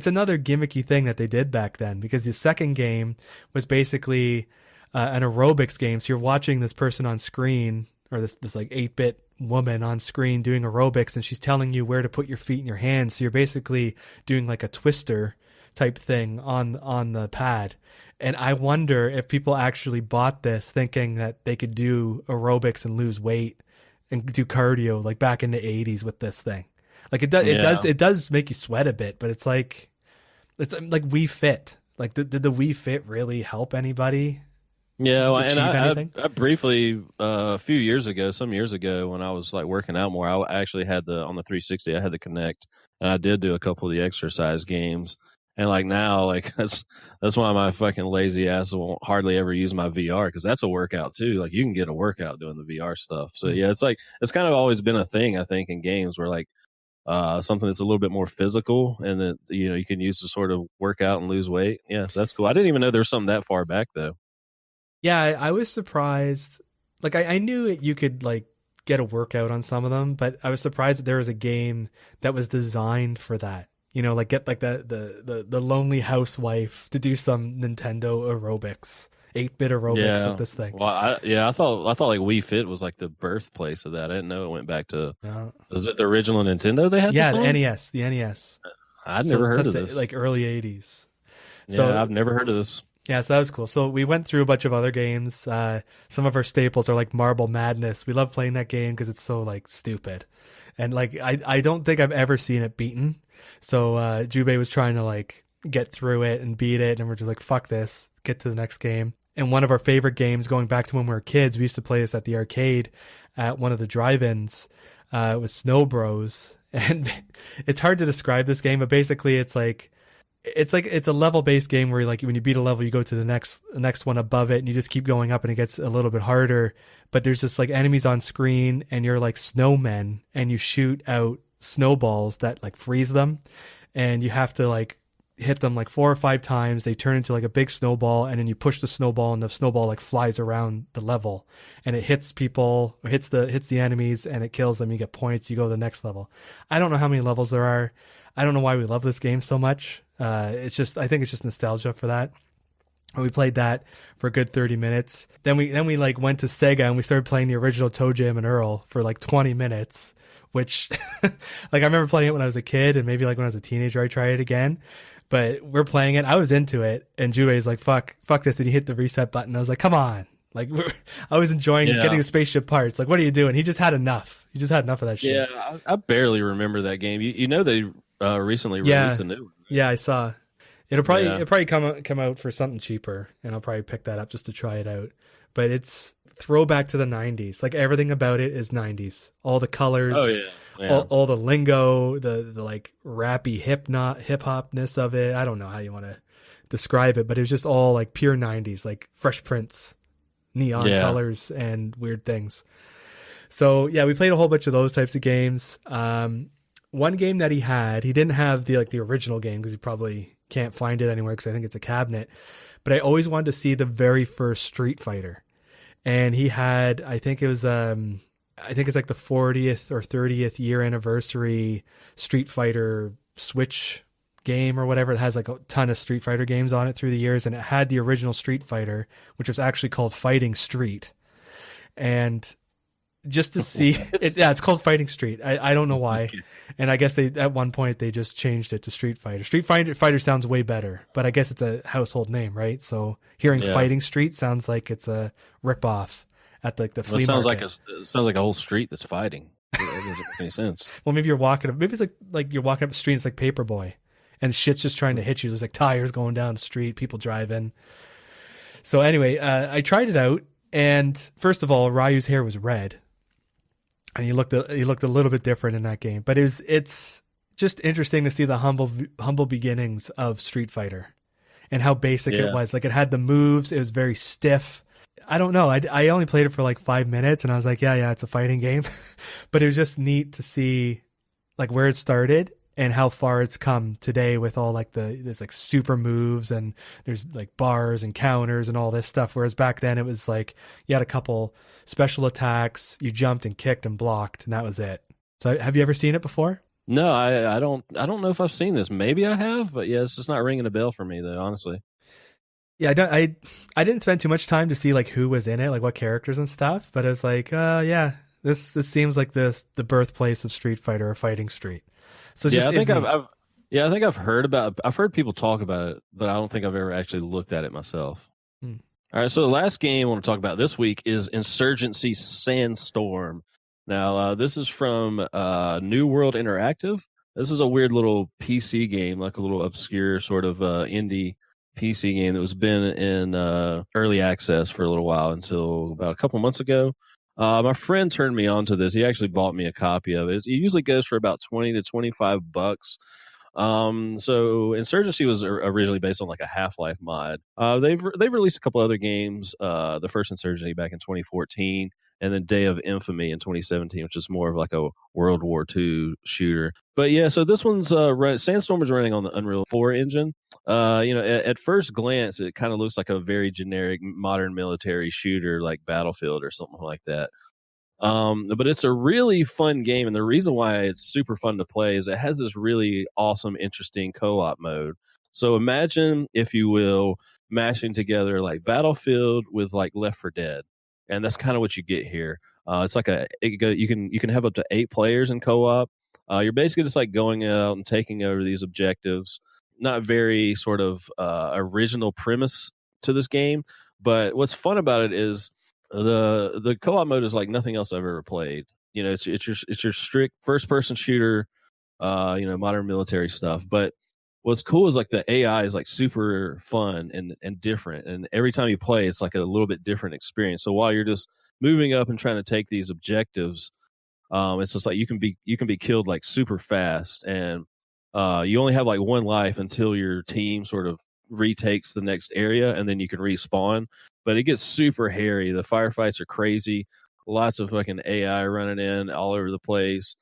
another gimmicky thing that they did back then, because the second game was basically an aerobics game. So you're watching this person on screen, or this like 8-bit woman on screen doing aerobics, and she's telling you where to put your feet and your hands. So you're basically doing like a twister type thing on the pad. And I wonder if people actually bought this thinking that they could do aerobics and lose weight and do cardio like back in the 80s with this thing. Like it does make you sweat a bit, but it's like Wii Fit. Like did the Wii Fit really help anybody? Yeah, well, and I briefly some years ago when I was like working out more, I actually had on the 360, I had the Kinect, and I did do a couple of the exercise games. And like now, like that's why my fucking lazy ass won't hardly ever use my VR, because that's a workout too. Like you can get a workout doing the VR stuff. So yeah, it's kind of always been a thing, I think, in games where like something that's a little bit more physical and that you can use to sort of work out and lose weight. Yeah, so that's cool. I didn't even know there was something that far back though. Yeah, I was surprised. Like I knew you could like get a workout on some of them, but I was surprised that there was a game that was designed for that. Like get like the lonely housewife to do some Nintendo aerobics 8-bit aerobics with Yeah. this thing. Well, I thought like Wii Fit was like the birthplace of that. I didn't know it went back to. Uh, Was it the original Nintendo they had yeah, this the on? NES, the NES. I'd So never heard that's of this. like early 80s. Yeah, So I've never heard of this. yeah, so that was cool. So we went through a bunch of other games. Some of our staples are like Marble Madness. We love playing that game because it's so like stupid, and like I don't think I've ever seen it beaten. So Jubei was trying to like get through it and beat it, and we're just like, fuck this, get to the next game. And one of our favorite games, going back to when we were kids, we used to play this at the arcade at one of the drive-ins. It was Snow Bros, and it's hard to describe this game, but basically it's a level-based game where like when you beat a level, you go to the next one above it, and you just keep going up, and it gets a little bit harder. But there's just like enemies on screen, and you're like snowmen, and you shoot out snowballs that like freeze them, and you have to like hit them like 4 or 5 times. They turn into like a big snowball, and then you push the snowball, and the snowball like flies around the level, and it hits people, or hits the enemies, and it kills them. You get points. You go to the next level. I don't know how many levels there are. I don't know why we love this game so much. I think it's just nostalgia for that. And we played that for a good 30 minutes. Then we like went to Sega, and we started playing the original Toe Jam and Earl for like 20 minutes, which like I remember playing it when I was a kid, and maybe like when I was a teenager I tried it again. But we're playing it. I was into it, and Jubei's like, fuck this. And he hit the reset button. I was like, come on. Like I was enjoying getting the spaceship parts. Like, what are you doing? He just had enough. He just had enough of that shit. Yeah, I barely remember that game. You know they recently released a new one. Yeah, I saw. It'll probably come out for something cheaper, and I'll probably pick that up just to try it out. But it's throwback to the 90s. Like everything about it is 90s. All the colors, all the lingo, the like rappy hip hopness of it. I don't know how you want to describe it, but it was just all like pure 90s, like Fresh Prince, neon colors and weird things. So yeah, we played a whole bunch of those types of games. One game that he didn't have the original game because he probably can't find it anywhere because I think it's a cabinet. But I always wanted to see the very first Street Fighter, and he had, I think it's like the 40th or 30th year anniversary Street Fighter Switch game or whatever. It has like a ton of Street Fighter games on it through the years, and it had the original Street Fighter, which was actually called Fighting Street, and just to see it, it's called Fighting Street. I don't know why. And I guess at one point they just changed it to Street Fighter. Street Fighter sounds way better, but I guess it's a household name, right? So hearing Fighting Street sounds like it's a ripoff at like the flea market. It sounds like a whole street that's fighting. It doesn't make any sense. Well, maybe you're walking up. Maybe it's like you're walking up the street. And it's like Paperboy, and shit's just trying to hit you. There's like tires going down the street, people driving. So anyway, I tried it out, and first of all, Ryu's hair was red. And he looked a little bit different in that game, but it's just interesting to see the humble beginnings of Street Fighter, and how basic it was. Like it had the moves, it was very stiff. I don't know. I only played it for like 5 minutes, and I was like, yeah, it's a fighting game, but it was just neat to see like where it started and how far it's come today with all like there's like super moves, and there's like bars and counters and all this stuff. Whereas back then it was like you had a couple special attacks, you jumped and kicked and blocked, and that was it. So have you ever seen it before? No, I don't know if I've seen this. Maybe I have, but yeah, it's just not ringing a bell for me though, honestly. Yeah, I didn't spend too much time to see like who was in it, like what characters and stuff, but I was like, this seems like the birthplace of Street Fighter or Fighting Street. So I think I've heard people talk about it, but I don't think I've ever actually looked at it myself. All right, so the last game I want to talk about this week is Insurgency Sandstorm. Now, this is from New World Interactive. This is a weird little PC game, like a little obscure sort of indie PC game that was been in early access for a little while until about a couple months ago. My friend turned me on to this. He actually bought me a copy of it. It usually goes for about $20 to $25. So Insurgency was originally based on like a Half-Life mod. They've released a couple other games. The first Insurgency back in 2014, and then Day of Infamy in 2017, which is more of like a World War II shooter. But yeah, so this one's Sandstorm is running on the Unreal 4 engine. At first glance, it kind of looks like a very generic modern military shooter like Battlefield or something like that. But it's a really fun game, and the reason why it's super fun to play is it has this really awesome, interesting co-op mode. So imagine, if you will, mashing together like Battlefield with like Left 4 Dead, and that's kind of what you get here. It's like you can have up to 8 players in co-op. You're basically just like going out and taking over these objectives. Not very sort of original premise to this game, but what's fun about it is the co-op mode is like nothing else I've ever played. You know, it's your strict first person shooter, modern military stuff. But what's cool is like the AI is like super fun and different, and every time you play, it's like a little bit different experience. So while you're just moving up and trying to take these objectives, it's just like you can be killed like super fast, and you only have like one life until your team sort of retakes the next area, and then you can respawn. But it gets super hairy. The firefights are crazy. Lots of fucking AI running in all over the place.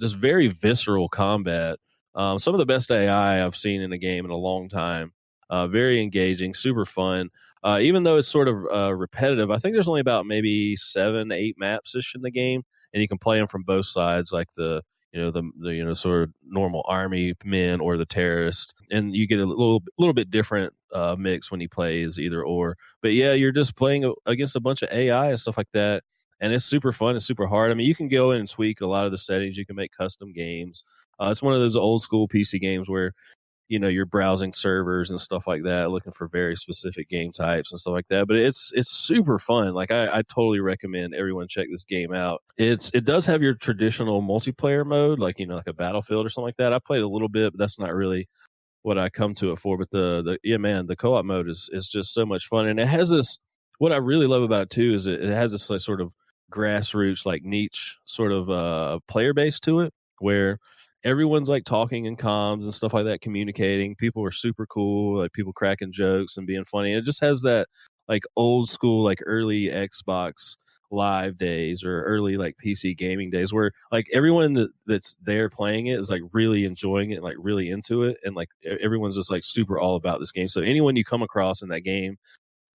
Just very visceral combat. Some of the best AI I've seen in a game in a long time. Very engaging, super fun. Even though it's sort of repetitive, I think there's only about maybe 7, 8 maps ish in the game, and you can play them from both sides, like the sort of normal army men or the terrorist, and you get a little bit different mix when you play as either or. But yeah, you're just playing against a bunch of AI and stuff like that, and it's super fun. It's super hard. I mean, you can go in and tweak a lot of the settings. You can make custom games. It's one of those old school PC games where you're browsing servers and stuff like that, looking for very specific game types and stuff like that. But it's super fun. Like I totally recommend everyone check this game out. It does have your traditional multiplayer mode, like like a Battlefield or something like that. I played a little bit, but that's not really what I come to it for. But the co-op mode is just so much fun, and it has this. What I really love about it too is it has this like, sort of grassroots, like niche sort of player base to it, where everyone's like talking in comms and stuff like that, communicating. People are super cool, like people cracking jokes and being funny. It just has that like old school, like early Xbox Live days or early like PC gaming days, where like everyone that's there playing it is like really enjoying it, like really into it, and like everyone's just like super all about this game. So anyone you come across in that game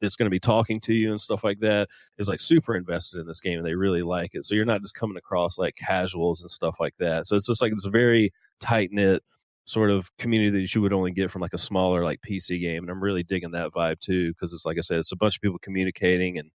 that's going to be talking to you and stuff like that is like super invested in this game, and they really like it. So you're not just coming across like casuals and stuff like that. So it's just like this very tight knit sort of community that you would only get from like a smaller like PC game. And I'm really digging that vibe too, because it's like I said, it's a bunch of people communicating and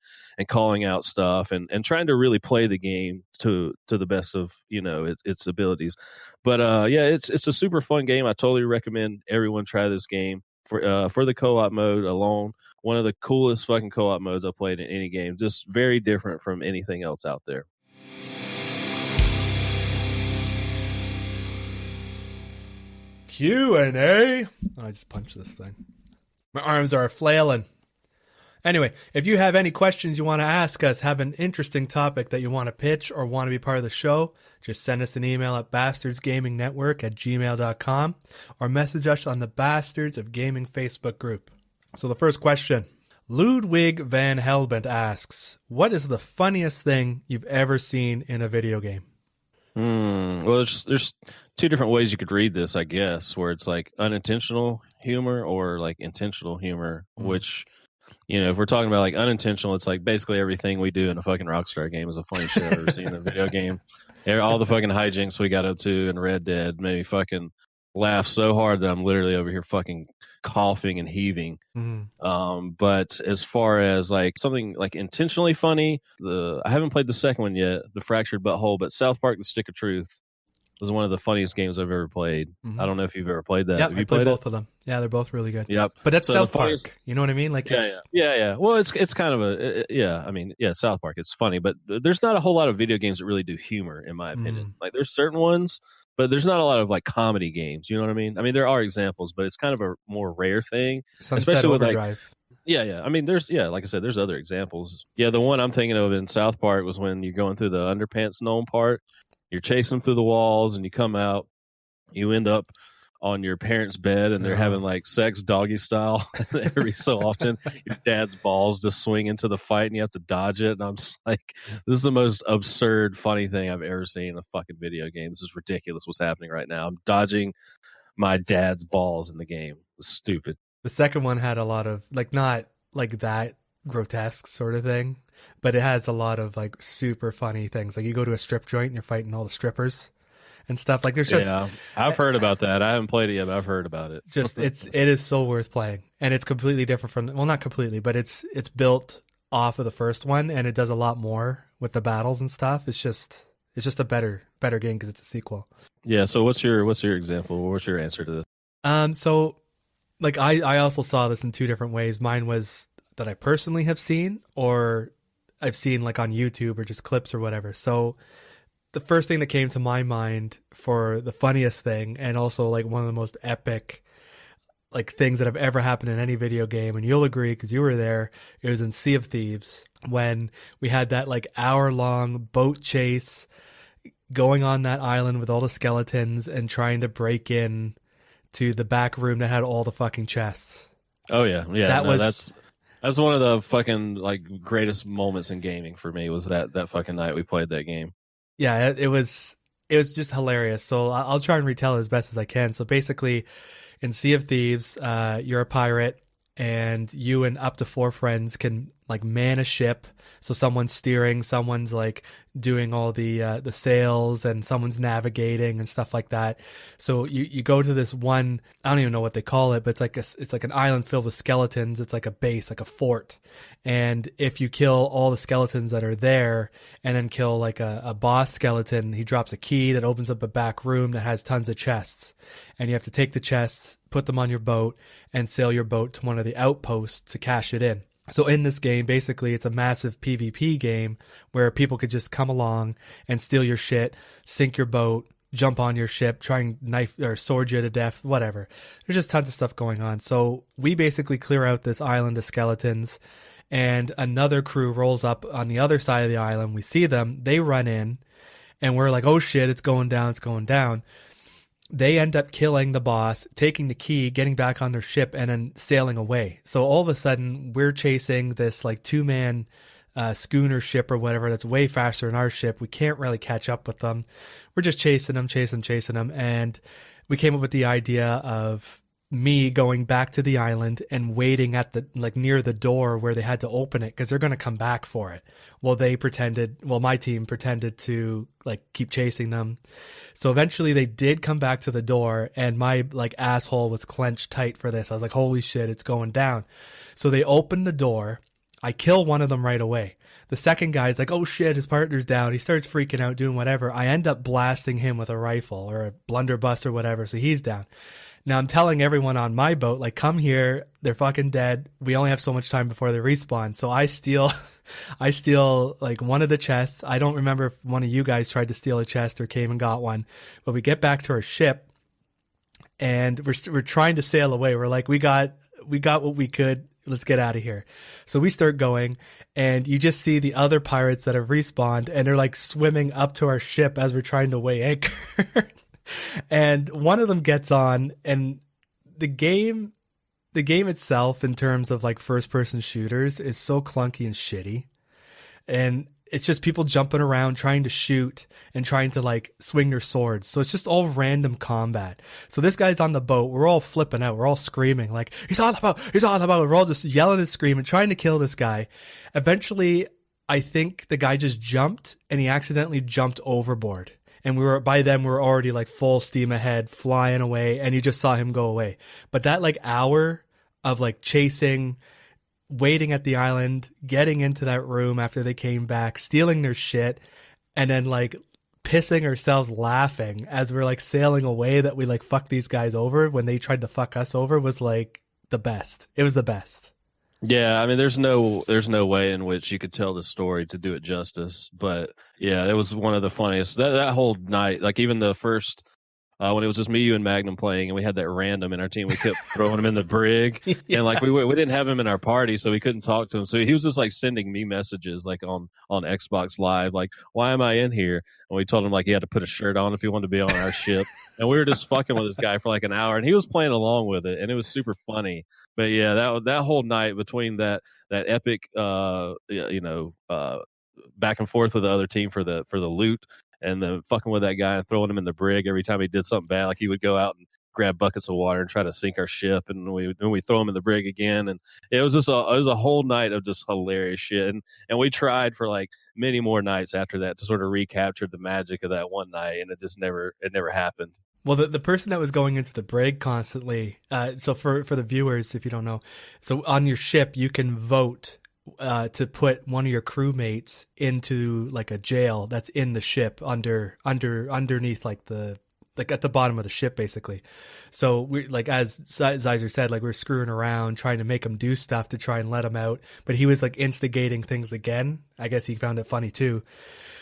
calling out stuff and trying to really play the game to the best of its abilities. But yeah, it's a super fun game. I totally recommend everyone try this game for the co-op mode alone. One of the coolest fucking co-op modes I've played in any game. Just very different from anything else out there. Q&A. Oh, I just punched this thing. My arms are flailing. Anyway, if you have any questions you want to ask us, have an interesting topic that you want to pitch or want to be part of the show, just send us an email at bastardsgamingnetwork@gmail.com or message us on the Bastards of Gaming Facebook group. So the first question, Ludwig Van Helbent asks, what is the funniest thing you've ever seen in a video game? Well, there's 2 different ways you could read this, I guess, where it's like unintentional humor or like intentional humor, which, if we're talking about like unintentional, it's like basically everything we do in a fucking Rockstar game is a funny shit I've ever seen in a video game. All the fucking hijinks we got up to in Red Dead made me fucking laugh so hard that I'm literally over here fucking coughing and heaving. But as far as like something like intentionally funny, I haven't played the second one yet, The Fractured Butthole, but South Park: The Stick of Truth was one of the funniest games I've ever played. I don't know if you've ever played that. Yeah, Have you I played both it? of them. Yeah, they're both really good. Yep. But that's So South Park. You know what I mean? Like, yeah. Well, it's kind of I mean, yeah, South Park. It's funny, but there's not a whole lot of video games that really do humor, in my opinion. Like, there's certain ones, but there's not a lot of like comedy games. You know what I mean? I mean, there are examples, but it's kind of a more rare thing. Sunset especially Overdrive. With like, yeah. I mean, like I said, there's other examples. Yeah, the one I'm thinking of in South Park was when you're going through the underpants gnome part. You're chasing them through the walls, and you come out. You end up on your parents' bed, and they're having like sex doggy style. Every so often, your dad's balls just swing into the fight, and you have to dodge it. And I'm just like, this is the most absurd, funny thing I've ever seen in a fucking video game. This is ridiculous what's happening right now. I'm dodging my dad's balls in the game. It's stupid. The second one had a lot of like, not like that grotesque sort of thing, but it has a lot of like super funny things. Like, you go to a strip joint and you're fighting all the strippers, and stuff. Like there's just I've heard about that. I haven't played it yet, but I've heard about it. it is so worth playing, and it's completely different from, well, not completely, but it's built off of the first one, and it does a lot more with the battles and stuff. It's just a better game because it's a sequel. Yeah. So what's your example? What's your answer to this? So like I also saw this in two different ways. Mine was that I personally have seen, or I've seen like on YouTube or just clips or whatever. So the first thing that came to my mind for the funniest thing, and also like one of the most epic like things that have ever happened in any video game, and you'll agree because you were there, it was in Sea of Thieves when we had that like hour-long boat chase going on that island with all the skeletons and trying to break in to the back room that had all the fucking chests. Oh yeah. That's one of the fucking like greatest moments in gaming for me, was that fucking night we played that game. Yeah, it was just hilarious. So I'll try and retell it as best as I can. So basically, in Sea of Thieves, you're a pirate, and you and up to 4 friends can like man a ship. So someone's steering, someone's like doing all the sails, and someone's navigating and stuff like that. So you go to this one, I don't even know what they call it, but it's like an island filled with skeletons. It's like a base, like a fort. And if you kill all the skeletons that are there, and then kill like a boss skeleton, he drops a key that opens up a back room that has tons of chests. And you have to take the chests, put them on your boat, and sail your boat to one of the outposts to cash it in. So in this game, basically, it's a massive PvP game where people could just come along and steal your shit, sink your boat, jump on your ship, try and knife or sword you to death, whatever. There's just tons of stuff going on. So we basically clear out this island of skeletons, and another crew rolls up on the other side of the island. We see them, they run in, and we're like, oh shit, it's going down, it's going down. They end up killing the boss, taking the key, getting back on their ship, and then sailing away. So all of a sudden, we're chasing this like 2-man schooner ship or whatever that's way faster than our ship. We can't really catch up with them. We're just chasing them. And we came up with the idea of me going back to the island and waiting at the like near the door where they had to open it, because they're going to come back for it. My team pretended to like keep chasing them. So eventually they did come back to the door, and my like asshole was clenched tight for this. I was like, holy shit, it's going down. So they opened the door. I kill one of them right away. The second guy's like, oh shit, his partner's down. He starts freaking out, doing whatever. I end up blasting him with a rifle or a blunderbuss or whatever. So he's down. Now I'm telling everyone on my boat, like, come here. They're fucking dead. We only have so much time before they respawn. So I steal like one of the chests. I don't remember if one of you guys tried to steal a chest or came and got one, but we get back to our ship and we're trying to sail away. We're like, we got what we could. Let's get out of here. So we start going, and you just see the other pirates that have respawned, and they're like swimming up to our ship as we're trying to weigh anchor. And one of them gets on, and the game itself, in terms of like first person shooters, is so clunky and shitty. And it's just people jumping around trying to shoot and trying to like swing their swords. So it's just all random combat. So this guy's on the boat. We're all flipping out. We're all screaming like, he's on the boat. He's on the boat. We're all just yelling and screaming, trying to kill this guy. Eventually, I think the guy just jumped, and he accidentally jumped overboard. And by then we were already like full steam ahead, flying away, and you just saw him go away. But that like hour of like chasing, waiting at the island, getting into that room after they came back, stealing their shit, and then like pissing ourselves laughing as we're like sailing away that we like fucked these guys over when they tried to fuck us over was like the best. It was the best. Yeah, I mean, there's no way in which you could tell the story to do it justice. But yeah, it was one of the funniest. That whole night, like even the first, when it was just me, you, and Magnum playing, and we had that random in our team, we kept throwing him in the brig, and like we didn't have him in our party, so we couldn't talk to him. So he was just like sending me messages like on Xbox Live, like, why am I in here? And we told him like he had to put a shirt on if he wanted to be on our ship. And we were just fucking with this guy for like an hour, and he was playing along with it, and it was super funny. But yeah, that whole night between that epic, back and forth with the other team for the loot, and then fucking with that guy and throwing him in the brig every time he did something bad, like he would go out and grab buckets of water and try to sink our ship, and we throw them in the brig again, and it was a whole night of just hilarious shit, and we tried for like many more nights after that to sort of recapture the magic of that one night, and it never happened. Well, the person that was going into the brig constantly, so for the viewers, if you don't know, so on your ship, you can vote to put one of your crewmates into like a jail that's in the ship underneath like at the bottom of the ship, basically. So we, like, as Xizor said, like, we're screwing around trying to make him do stuff to try and let him out, but he was like instigating things again. I guess he found it funny too.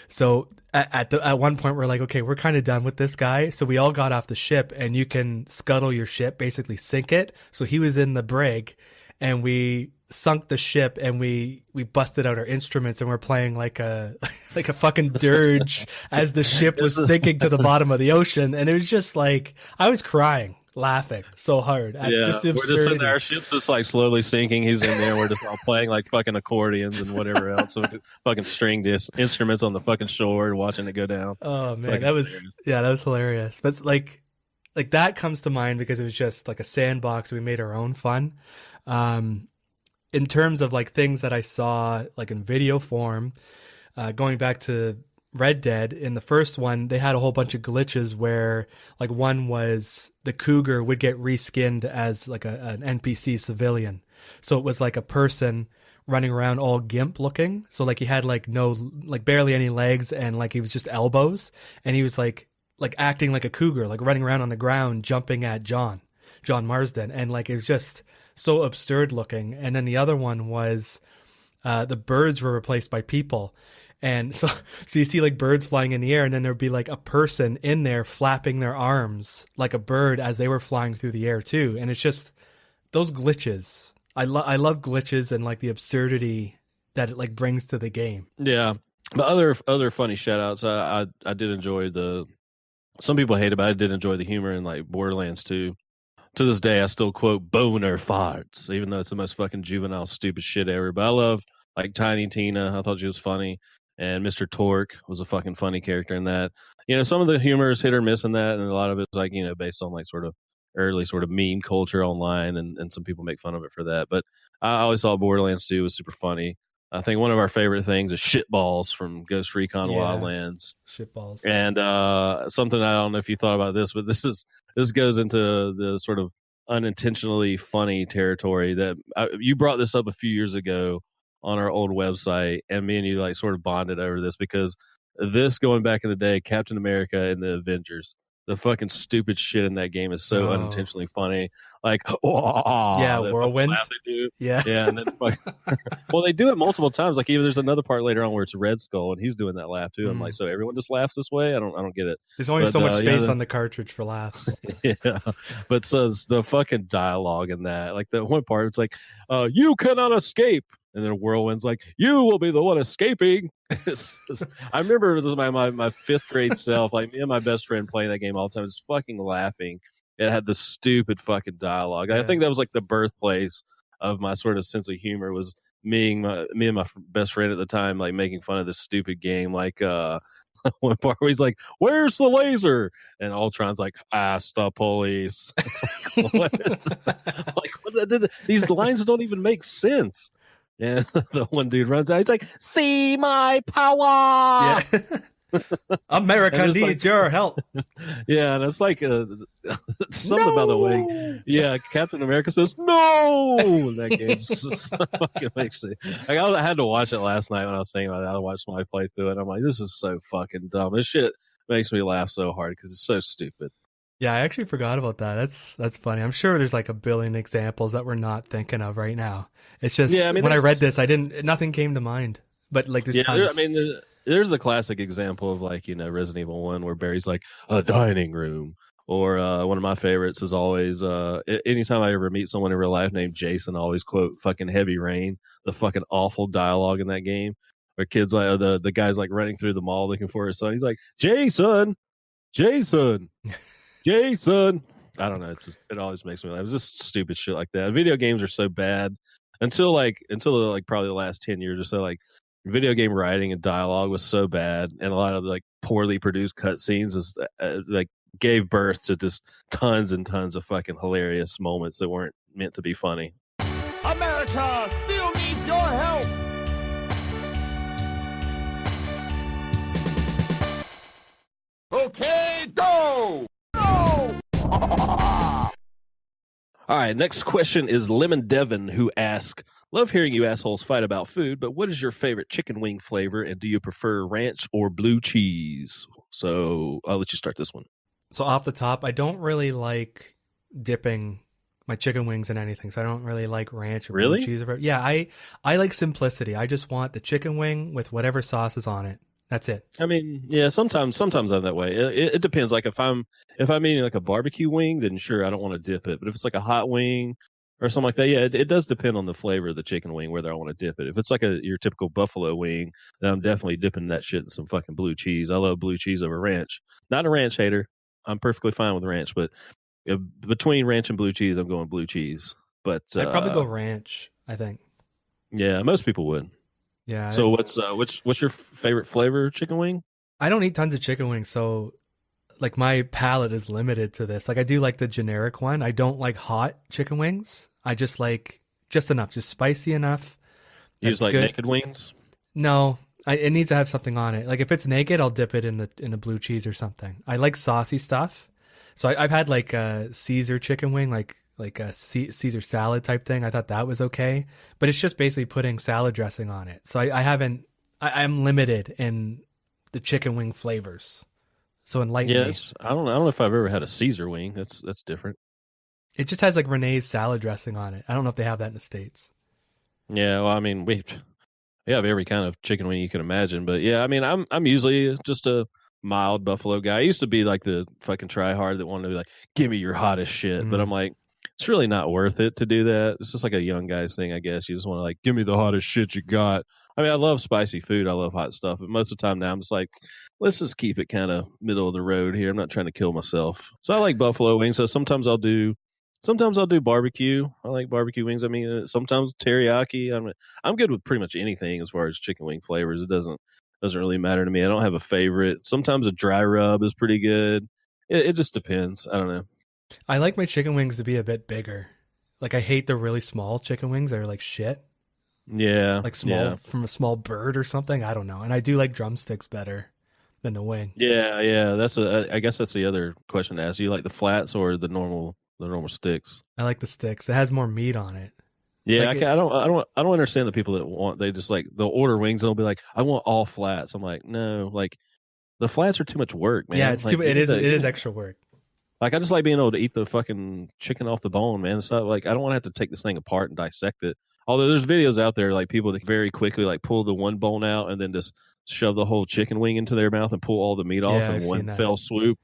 So at one point we're like, okay, we're kind of done with this guy. So we all got off the ship, and you can scuttle your ship, basically sink it. So he was in the brig, and we sunk the ship, and we busted out our instruments, and we're playing like a like a fucking dirge as the ship was sinking to the bottom of the ocean. And it was just like, I was crying, laughing so hard at just the absurdity. We're just in there, our ship's just like slowly sinking. He's in there. We're just all playing like fucking accordions and whatever else. So fucking stringed instruments on the fucking shore and watching it go down. Oh man, that was hilarious. But like that comes to mind because it was just like a sandbox. We made our own fun. In terms of like things that I saw like in video form, going back to Red Dead, in the first one, they had a whole bunch of glitches where like one was the cougar would get reskinned as like an NPC civilian. So it was like a person running around all gimp looking. So like he had like barely any legs, and like he was just elbows, and he was like acting like a cougar, like running around on the ground, jumping at John Marsden. And like, it was just so absurd looking. And then the other one was the birds were replaced by people. And so you see like birds flying in the air, and then there'd be like a person in there flapping their arms like a bird as they were flying through the air too. And it's just those glitches. I love glitches and like the absurdity that it like brings to the game. Yeah. But other funny shout outs, I did enjoy some people hate it, but I did enjoy the humor in like Borderlands 2. To this day, I still quote boner farts, even though it's the most fucking juvenile, stupid shit ever. But I love like Tiny Tina. I thought she was funny. And Mr. Torque was a fucking funny character in that. You know, some of the humor is hit or miss in that, and a lot of it's like, you know, based on like sort of early sort of meme culture online, and some people make fun of it for that. But I always thought Borderlands 2 was super funny. I think one of our favorite things is Shitballs from Ghost Recon Wildlands. Shitballs. And something, I don't know if you thought about this, but this goes into the sort of unintentionally funny territory that you brought this up a few years ago on our old website, and me and you like sort of bonded over this, because this, going back in the day, Captain America and the Avengers, the fucking stupid shit in that game is so unintentionally funny. Like, whirlwind. Yeah. And then, well, they do it multiple times. Like, even there's another part later on where it's Red Skull, and he's doing that laugh too. I'm like, so everyone just laughs this way? I don't get it. There's only so much space on the cartridge for laughs. Yeah, but so the fucking dialogue in that, like the one part, it's like, you cannot escape. And then Whirlwind's like, you will be the one escaping. I remember this was my fifth grade self, like me and my best friend playing that game all the time, just fucking laughing. It had the stupid fucking dialogue. Yeah. I think that was like the birthplace of my sort of sense of humor, was me and my best friend at the time, like making fun of this stupid game. Like one part where he's like, where's the laser? And Ultron's like, ask the police. These lines don't even make sense. And the one dude runs out. He's like, see my power. Yeah. America needs your help. Yeah, and it's like something about the way. Yeah, Captain America says no. That game just fucking makes it. Like, I had to watch it last night when I was thinking about it. I watched my playthrough, and I'm like, this is so fucking dumb. This shit makes me laugh so hard because it's so stupid. Yeah, I actually forgot about that. That's funny. I'm sure there's like a billion examples that we're not thinking of right now. It's just, when I read this, nothing came to mind. But like, there's tons. There's the classic example of like, you know, Resident Evil 1 where Barry's like, a dining room. Or one of my favorites is always, anytime I ever meet someone in real life named Jason, I always quote fucking Heavy Rain, the fucking awful dialogue in that game. Where kids like, the guy's like running through the mall looking for his son. He's like, Jason. I don't know. It always makes me laugh. It's just stupid shit like that. Video games are so bad until probably the last 10 years or so. Like, video game writing and dialogue was so bad, and a lot of like poorly produced cutscenes is like gave birth to just tons and tons of fucking hilarious moments that weren't meant to be funny. America still needs your help. Okay, go! Go! All right, next question is Lemon Devon, who asks, love hearing you assholes fight about food, but what is your favorite chicken wing flavor, and do you prefer ranch or blue cheese? So I'll let you start this one. So off the top, I don't really like dipping my chicken wings in anything. So I don't really like ranch or blue cheese. Yeah, I like simplicity. I just want the chicken wing with whatever sauce is on it. That's it. I mean, yeah, sometimes I'm that way. It depends. Like if I'm eating like a barbecue wing, then sure, I don't want to dip it. But if it's like a hot wing or something like that, yeah, it does depend on the flavor of the chicken wing whether I want to dip it. If it's like your typical buffalo wing, then I'm definitely dipping that shit in some fucking blue cheese. I love blue cheese over ranch. Not a ranch hater. I'm perfectly fine with ranch, but between ranch and blue cheese, I'm going blue cheese. But I'd probably go ranch, I think. Yeah, most people would. Yeah. So what's your favorite flavor chicken wing? I don't eat tons of chicken wings, so like my palate is limited to this. Like I do like the generic one. I don't like hot chicken wings. I just like just enough, just spicy enough. You just like good. Naked wings? No, it needs to have something on it. Like if it's naked, I'll dip it in the blue cheese or something. I like saucy stuff. So I've had like a Xizor chicken wing, like a Caesar salad type thing. I thought that was okay, but it's just basically putting salad dressing on it. So I'm limited in the chicken wing flavors. So enlighten me. Yes, I don't know if I've ever had a Caesar wing. That's different. It just has like Renee's salad dressing on it. I don't know if they have that in the States. Yeah, well, I mean, we have every kind of chicken wing you can imagine, but yeah, I mean, I'm usually just a mild buffalo guy. I used to be like the fucking try hard that wanted to be like, give me your hottest shit, but I'm like, it's really not worth it to do that. It's just like a young guy's thing, I guess. You just want to like, give me the hottest shit you got. I mean, I love spicy food. I love hot stuff. But most of the time now I'm just like, let's just keep it kind of middle of the road here. I'm not trying to kill myself. So I like buffalo wings. So sometimes I'll do barbecue. I like barbecue wings. I mean, sometimes teriyaki. I'm good with pretty much anything as far as chicken wing flavors. It doesn't really matter to me. I don't have a favorite. Sometimes a dry rub is pretty good. It just depends. I don't know. I like my chicken wings to be a bit bigger. Like I hate the really small chicken wings that are like shit. Yeah. Like small from a small bird or something. I don't know. And I do like drumsticks better than the wing. Yeah. I guess that's the other question to ask. Do you like the flats or the normal sticks? I like the sticks. It has more meat on it. Yeah, like I don't understand the people that they just like they'll order wings and they'll be like, I want all flats. I'm like, no, like the flats are too much work, man. Yeah, it's like, it is extra work. Like I just like being able to eat the fucking chicken off the bone, man. It's not like I don't want to have to take this thing apart and dissect it. Although there's videos out there like people that very quickly like pull the one bone out and then just shove the whole chicken wing into their mouth and pull all the meat off in one fell swoop.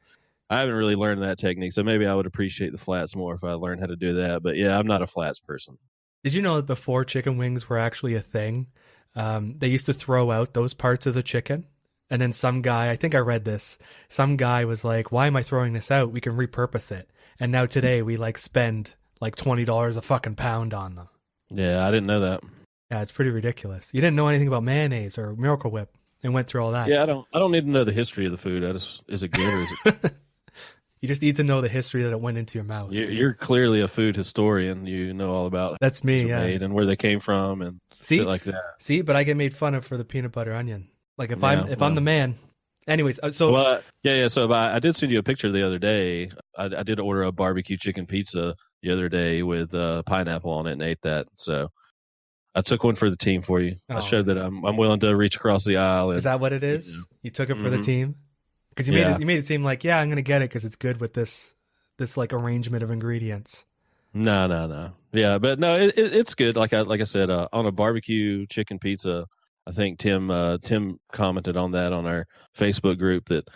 I haven't really learned that technique, so maybe I would appreciate the flats more if I learned how to do that. But yeah, I'm not a flats person. Did you know that before chicken wings were actually a thing, they used to throw out those parts of the chicken? And then some guy, I think I read this, some guy was like, why am I throwing this out? We can repurpose it. And now today we like spend like $20 a fucking pound on them. Yeah, I didn't know that. Yeah, it's pretty ridiculous. You didn't know anything about mayonnaise or Miracle Whip and went through all that. Yeah, I don't need to know the history of the food. Is it good or is it... You just need to know the history that it went into your mouth. You're clearly a food historian. You know all about that's me, yeah, and where they came from and shit like that. See, but I get made fun of for the peanut butter onion. Like if I'm the man. Anyways, so So I did send you a picture the other day. I did order a barbecue chicken pizza the other day with pineapple on it and ate that. So I took one for the team for you. I showed that I'm willing to reach across the aisle. And, is that what it is? You took it for the team? Because you made it seem like, I'm going to get it because it's good with this like arrangement of ingredients. No. Yeah, but no, it's good. Like I said, on a barbecue chicken pizza, I think Tim commented on that on our Facebook group that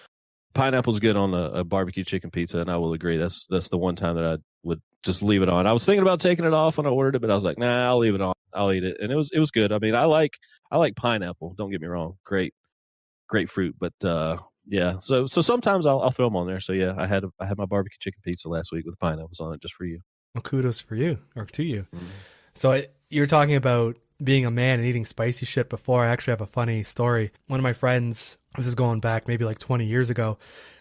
pineapple's good on a barbecue chicken pizza, and I will agree. That's the one time that I would just leave it on. I was thinking about taking it off when I ordered it, but I was like, nah, I'll leave it on. I'll eat it, and it was good. I mean, I like pineapple. Don't get me wrong, great fruit, but yeah. So sometimes I'll throw them on there. So yeah, I had my barbecue chicken pizza last week with pineapples on it just for you. Well, kudos for you or to you. Mm-hmm. So you're talking about being a man and eating spicy shit before. I actually have a funny story. One of my friends This is going back maybe like 20 years ago.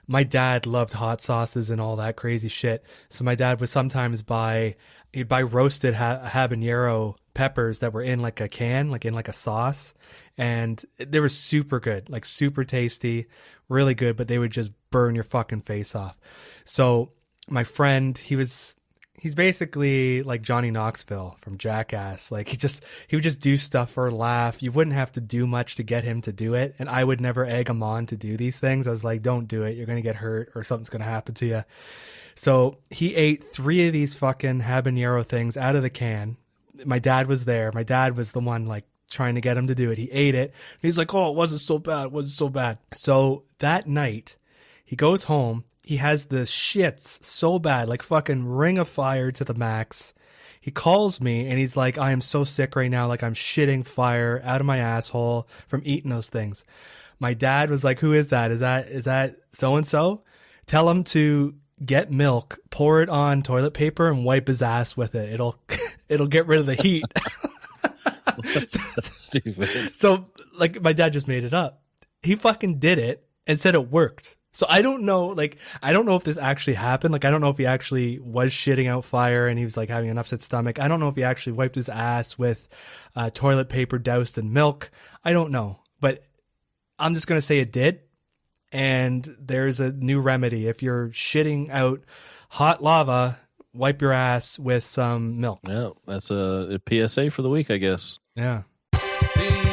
My dad loved hot sauces and all that crazy shit. So my dad would sometimes he'd buy roasted habanero peppers that were in like a can, like in like a sauce. And they were super good, like super tasty, really good, but they would just burn your fucking face off. So my friend, he's basically like Johnny Knoxville from Jackass. Like he would just do stuff for a laugh. You wouldn't have to do much to get him to do it. And I would never egg him on to do these things. I was like, don't do it. You're going to get hurt or something's going to happen to you. So he ate 3 of these fucking habanero things out of the can. My dad was there. My dad was the one like trying to get him to do it. He ate it. And he's like, oh, it wasn't so bad. It wasn't so bad. So that night he goes home. He has the shits so bad, like fucking ring of fire to the max. He calls me and he's like, I am so sick right now. Like I'm shitting fire out of my asshole from eating those things. My dad was like, who is that? Is that so-and-so? Tell him to get milk, pour it on toilet paper and wipe his ass with it. It'll get rid of the heat. That's stupid. So like my dad just made it up. He fucking did it and said it worked. So I don't know if this actually happened. Like, I don't know if he actually was shitting out fire and he was like having an upset stomach. I don't know if he actually wiped his ass with toilet paper doused in milk. I don't know, but I'm just going to say it did. And there's a new remedy. If you're shitting out hot lava, wipe your ass with some milk. Yeah, that's a PSA for the week, I guess. Yeah. The